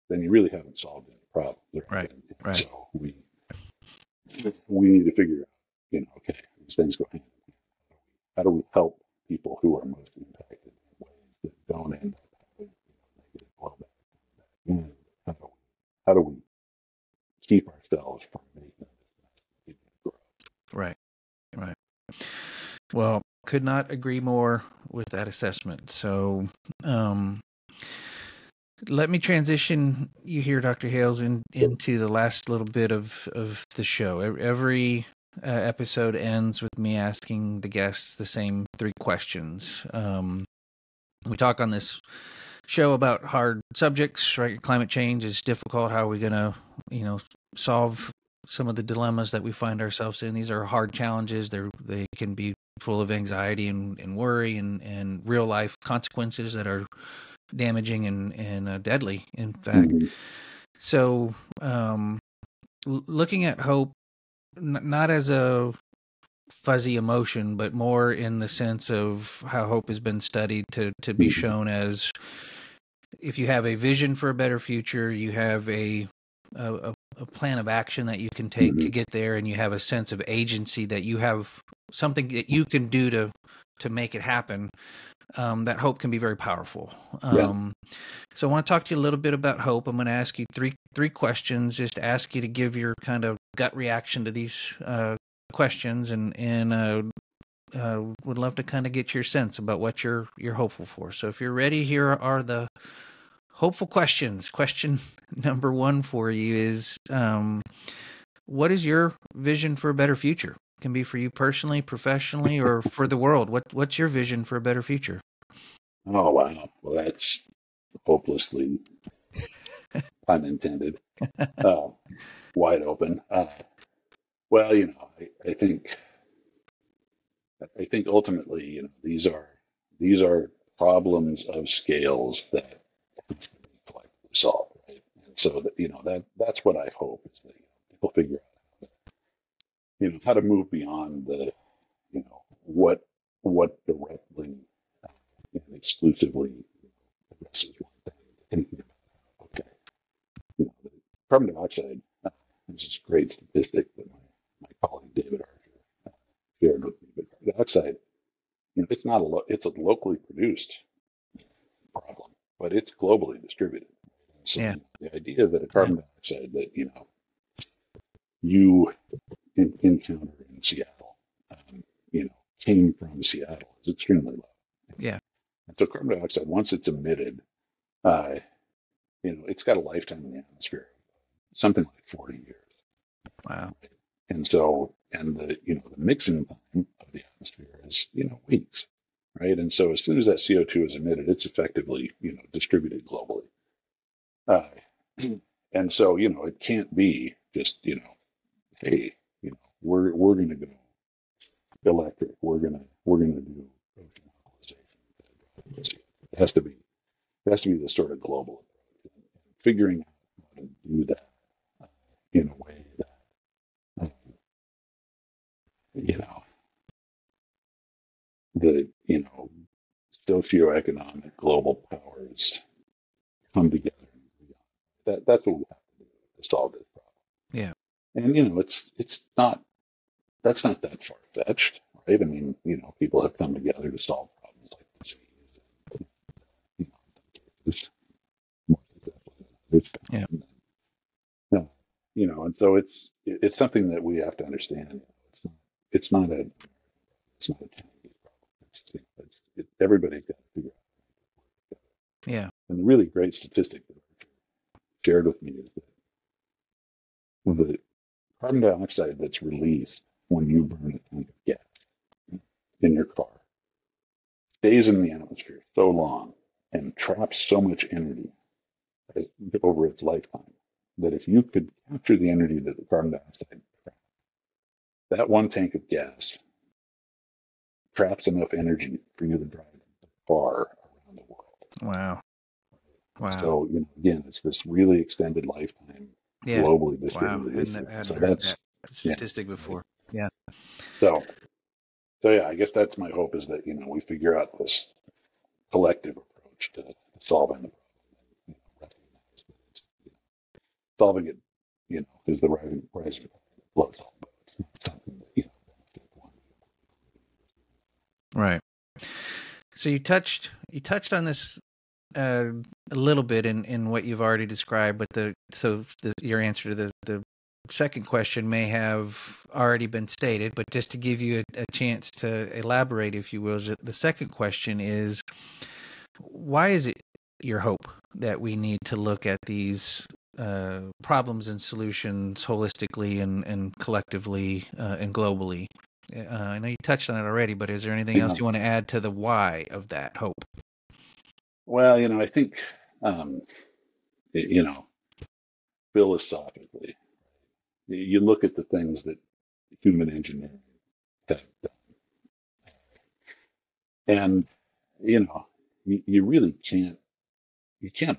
then you really haven't solved any problem. Right. And so we need to figure out, okay, these things go hand in hand. How do we help people who are most impacted in ways that don't end up having negative blowback? And how do we keep ourselves from making this grow? Right. Well, could not agree more with that assessment. So, let me transition you here, Dr. Hales, into the last little bit of the show. Every episode ends with me asking the guests the same 3 questions. We talk on this show about hard subjects, right? Climate change is difficult. How are we going to, solve some of the dilemmas that we find ourselves in? These are hard challenges. They can be full of anxiety and worry and real life consequences that are damaging and deadly, in fact. Mm-hmm. So, looking at hope, not as a fuzzy emotion, but more in the sense of how hope has been studied to be shown as, if you have a vision for a better future, you have a plan of action that you can take to get there, and you have a sense of agency that you have something that you can do to make it happen. that hope can be very powerful. Yeah. So I want to talk to you a little bit about hope. I'm going to ask you three questions, just to ask you to give your kind of gut reaction to these questions, and would love to kind of get your sense about what you're hopeful for. So if you're ready, here are the hopeful questions. Question number one for you is, what is your vision for a better future? It can be for you personally, professionally, or for the world. What's your vision for a better future? Oh, wow. Well, that's hopelessly unintended, uh, wide open. Well, I think ultimately, these are problems of scales that collectively solve, right? And so that, that's what I hope is that people figure out, how to move beyond the, what directly and exclusively addresses one thing. Thinking about, okay, the carbon dioxide. There's this great statistic that my colleague David Archer shared with me. But carbon dioxide, it's not it's a locally produced problem, but it's globally distributed. So Yeah. the idea that a carbon dioxide that you encounter in Seattle, you know, came from Seattle is extremely low. Yeah. And so carbon dioxide, once it's emitted, uh, it's got a lifetime in the atmosphere, something like 40 years. Wow. And so, the mixing time of the atmosphere is, weeks, right? And so as soon as that CO2 is emitted, it's effectively, distributed globally. Uh, and so, it can't be just, hey, we're going to go electric. We're going to do ocean optimization. It has to be this sort of global approach. Figuring out how to do that in a way that, you know, the, socioeconomic global powers come together. That's what we have to do to solve this problem. Yeah. And, it's not, that's not that far fetched, right? I mean, people have come together to solve problems like disease, you know, more successful than others. Yeah. Yeah. And so it's something that we have to understand. It's not a it's not a Chinese problem. Everybody's got to figure out. Yeah. And the really great statistic that shared with me is that the carbon dioxide that's released when you burn a tank of gas in your car stays in the atmosphere so long and traps so much energy over its lifetime that if you could capture the energy that the carbon dioxide traps, that one tank of gas traps enough energy for you to drive the car around the world. Wow. Wow. So, again, it's this really extended lifetime, Yeah. globally Wow. distributed. Hadn't So heard that's that statistic before. Yeah. So, yeah, I guess that's my hope is that, we figure out this collective approach to solving the problem. Recognize that solving it, is the rising floats all boats. Something that, Right. So you touched on this a little bit in what you've already described, but your answer to the second question may have already been stated, but just to give you a chance to elaborate, if you will, the second question is, why is it your hope that we need to look at these problems and solutions holistically and collectively and globally? I know you touched on it already, but is there anything else you want to add to the why of that hope? Well, I think, philosophically, you look at the things that human engineering have done, and you really can't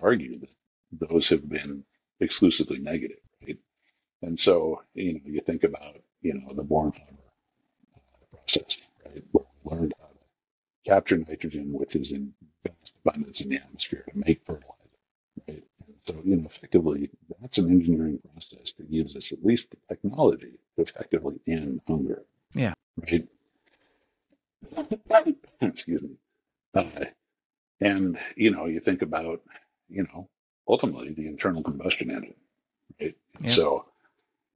argue that those have been exclusively negative, right? And so, you think about, the Bornheimer process, right? Where we learned how to capture nitrogen, which is in vast abundance in the atmosphere, to make fertilizer, right? And so, effectively, that's an engineering process that gives us at least the technology to effectively end hunger. Yeah. Right? Excuse me. Uh, and, you think about, ultimately the internal combustion engine, right? And Yeah. so,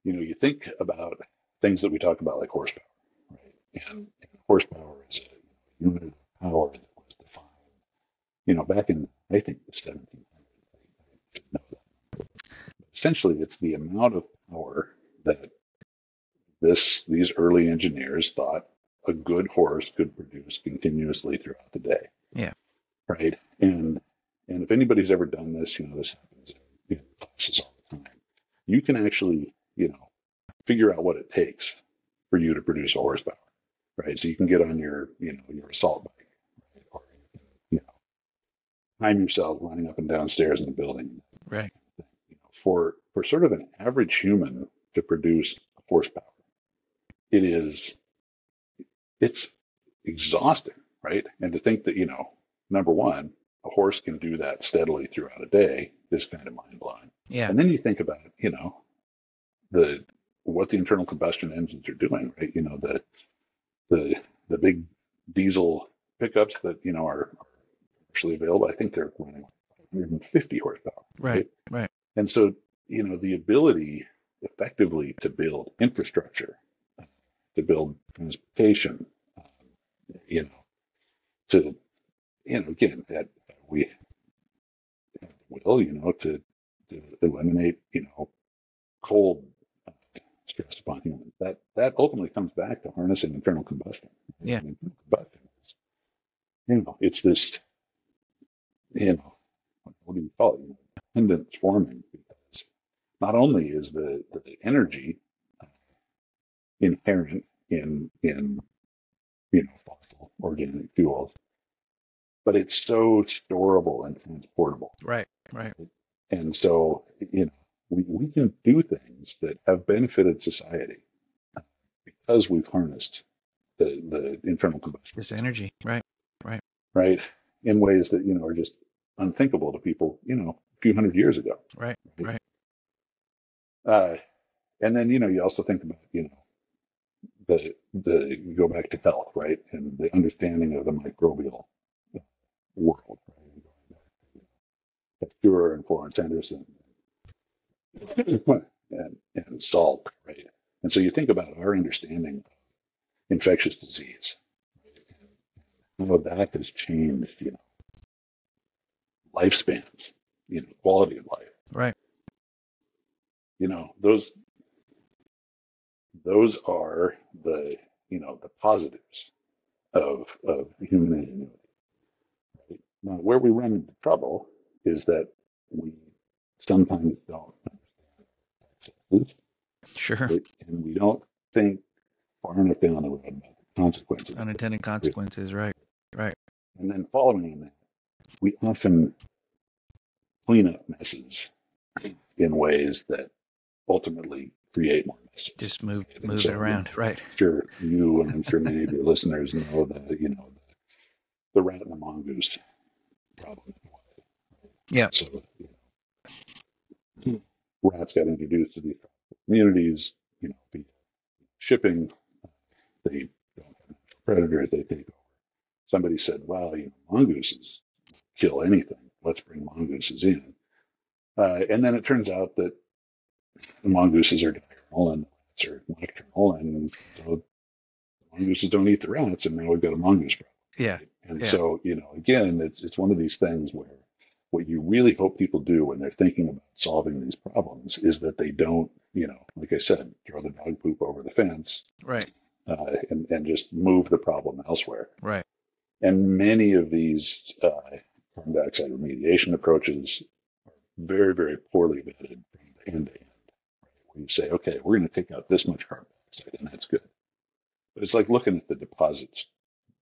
you think about things that we talk about like horsepower, right? And horsepower is a unit of power that was defined, back in, I think, the 1700s. Essentially, it's the amount of power that these early engineers thought a good horse could produce continuously throughout the day. Yeah. Right. And if anybody's ever done this, this happens in classes all the time. You can actually, figure out what it takes for you to produce a horsepower. Right. So you can get on your assault bike, right? Or time yourself running up and down stairs in the building. Right. For sort of an average human to produce horsepower, it's exhausting, right? And to think that, number one, a horse can do that steadily throughout a day is kind of mind blowing. Yeah. And then you think about, the what the internal combustion engines are doing, right? The big diesel pickups that, are actually available. I think they're running 150 horsepower. Right. Right. And so, the ability effectively to build infrastructure, to build transportation, you know, to, again, that we will, to eliminate, cold stress upon humans. That ultimately comes back to harnessing internal combustion. Yeah. And internal combustion is, it's this, what do you call it? Dependence forming, because not only is the energy inherent in fossil organic fuels, but it's so storable and transportable. Right. Right. And so, we can do things that have benefited society because we've harnessed the internal combustion This system, energy. Right. Right. right? In ways that, are just unthinkable to people, a few hundred years ago. Right. Right. And then, you also think about, you go back to health, right? And the understanding of the microbial world, right? Pasteur and Florence Henderson and Salk, right? And so you think about our understanding of infectious disease, right? How that has changed, lifespans, quality of life. Right. Those are the positives of human ingenuity. Right? Now, where we run into trouble is that we sometimes don't understand Sure. right? And we don't think far enough down the road about the consequences. Unintended consequences. Right. Right. And then following that, we often clean up messes in ways that ultimately create more messes. Just move it around. Right. I'm sure you and I'm sure many of your listeners know the rat and the mongoose problem. Yeah. So rats got introduced to these communities, shipping, they don't have predators, they take over. Somebody said, well, mongooses kill anything. Let's bring mongooses in. And then it turns out that the mongooses are diurnal and the rats are nocturnal, and so the mongooses don't eat the rats, and now we've got a mongoose problem. Yeah. And so, again, it's one of these things where what you really hope people do when they're thinking about solving these problems is that they don't, like I said, throw the dog poop over the fence, right, and just move the problem elsewhere. Right. And many of these carbon dioxide remediation approaches are very, very poorly vetted from end to end. Right? Where you say, okay, we're going to take out this much carbon dioxide, and that's good. But it's like looking at the deposits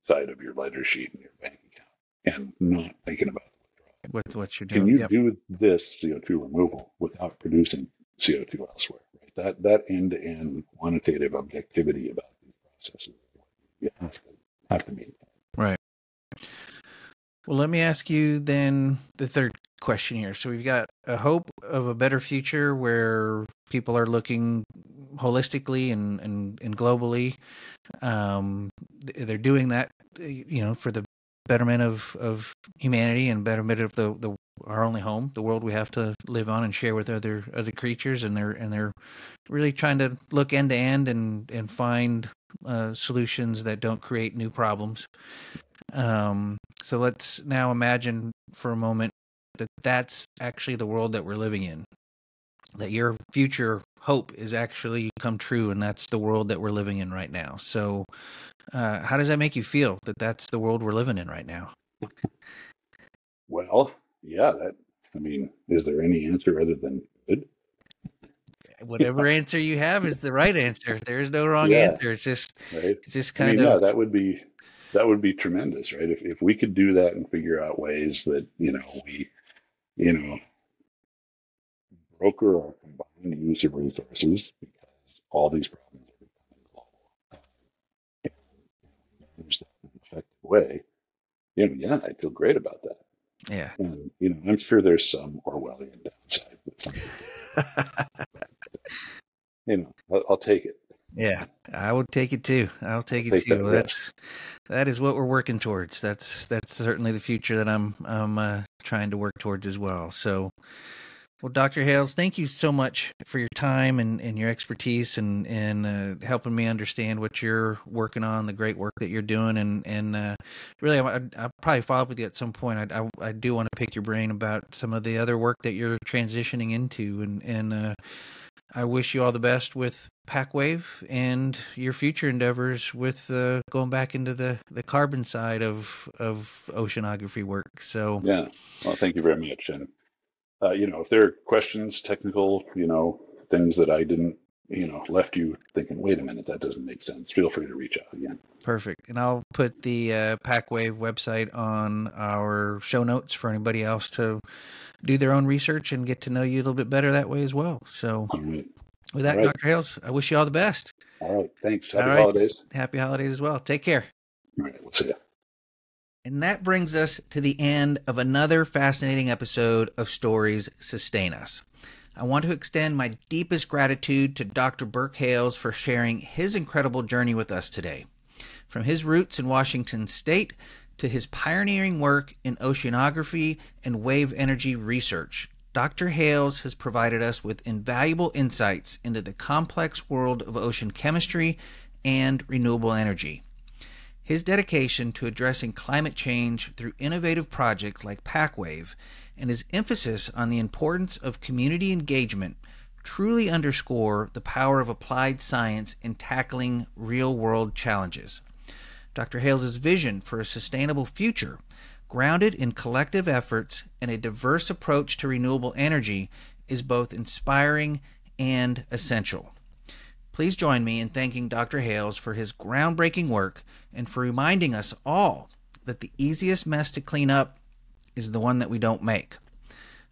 side of your ledger sheet in your bank account and not thinking about what you're doing. Can you do this CO2 removal without producing CO2 elsewhere? Right? That end-to-end quantitative objectivity about these processes, you have to meet. Right. Well, let me ask you then the third question here. So we've got a hope of a better future where people are looking holistically and globally. They're doing that, for the betterment of humanity and betterment of the our only home, the world we have to live on and share with other creatures, and they're really trying to look end to end and find solutions that don't create new problems. So let's now imagine for a moment that that's actually the world that we're living in, that your future hope is actually come true, and that's the world that we're living in right now. So how does that make you feel, that that's the world we're living in right now? Well, yeah, is there any answer other than good? Whatever answer you have is the right answer. There is no wrong answer. It's just, right. it's just kind of. No, that would be tremendous, right? If we could do that and figure out ways that, we, broker our combined use of resources, because all these problems are becoming global, and manage that in an effective way, yeah, I feel great about that. Yeah. And, I'm sure there's some Orwellian downside. I'll take it. Yeah, I would take it too. I'll take it too. That is what we're working towards. That's certainly the future that I'm trying to work towards as well. So, well, Dr. Hales, thank you so much for your time and your expertise and helping me understand what you're working on, the great work that you're doing, and really, I'll probably follow up with you at some point. I do want to pick your brain about some of the other work that you're transitioning into, and I wish you all the best with PacWave and your future endeavors with going back into the carbon side of oceanography work. So yeah, well, thank you very much. And if there are questions, technical, things that I didn't, left you thinking, wait a minute, that doesn't make sense, feel free to reach out again. Perfect. And I'll put the PacWave website on our show notes for anybody else to do their own research and get to know you a little bit better that way as well. So all right. With that, Dr. Hales, I wish you all the best. All right. Thanks. Happy holidays. Happy holidays as well. Take care. All right. We'll see you. And that brings us to the end of another fascinating episode of Stories Sustain Us. I want to extend my deepest gratitude to Dr. Burke Hales for sharing his incredible journey with us today. From his roots in Washington State to his pioneering work in oceanography and wave energy research, Dr. Hales has provided us with invaluable insights into the complex world of ocean chemistry and renewable energy. His dedication to addressing climate change through innovative projects like PacWave and his emphasis on the importance of community engagement truly underscore the power of applied science in tackling real-world challenges. Dr. Hales' vision for a sustainable future, grounded in collective efforts and a diverse approach to renewable energy, is both inspiring and essential. Please join me in thanking Dr. Hales for his groundbreaking work and for reminding us all that the easiest mess to clean up is the one that we don't make.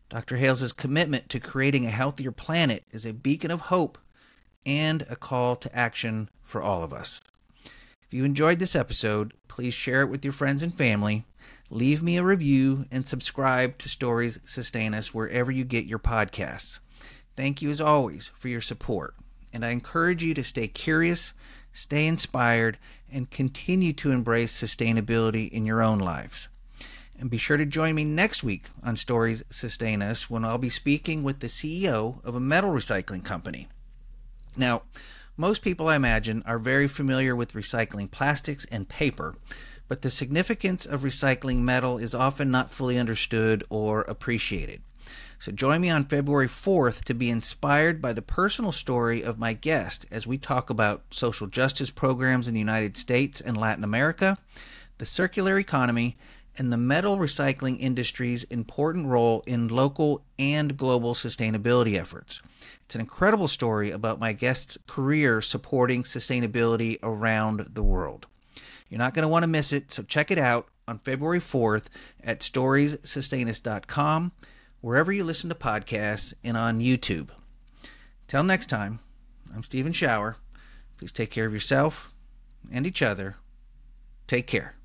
Dr. Hales' commitment to creating a healthier planet is a beacon of hope and a call to action for all of us. If you enjoyed this episode, please share it with your friends and family, leave me a review, and subscribe to Stories Sustain Us wherever you get your podcasts. Thank you as always for your support, and I encourage you to stay curious, stay inspired, and continue to embrace sustainability in your own lives. And be sure to join me next week on Stories Sustain Us, when I'll be speaking with the CEO of a metal recycling company. Now, most people, I imagine, are very familiar with recycling plastics and paper, but the significance of recycling metal is often not fully understood or appreciated. So join me on February 4th to be inspired by the personal story of my guest as we talk about social justice programs in the United States and Latin America, the circular economy, and the metal recycling industry's important role in local and global sustainability efforts. It's an incredible story about my guest's career supporting sustainability around the world. You're not going to want to miss it, so check it out on February 4th at storiessustainus.com, wherever you listen to podcasts, and on YouTube. Till next time, I'm Stephen Schauer. Please take care of yourself and each other. Take care.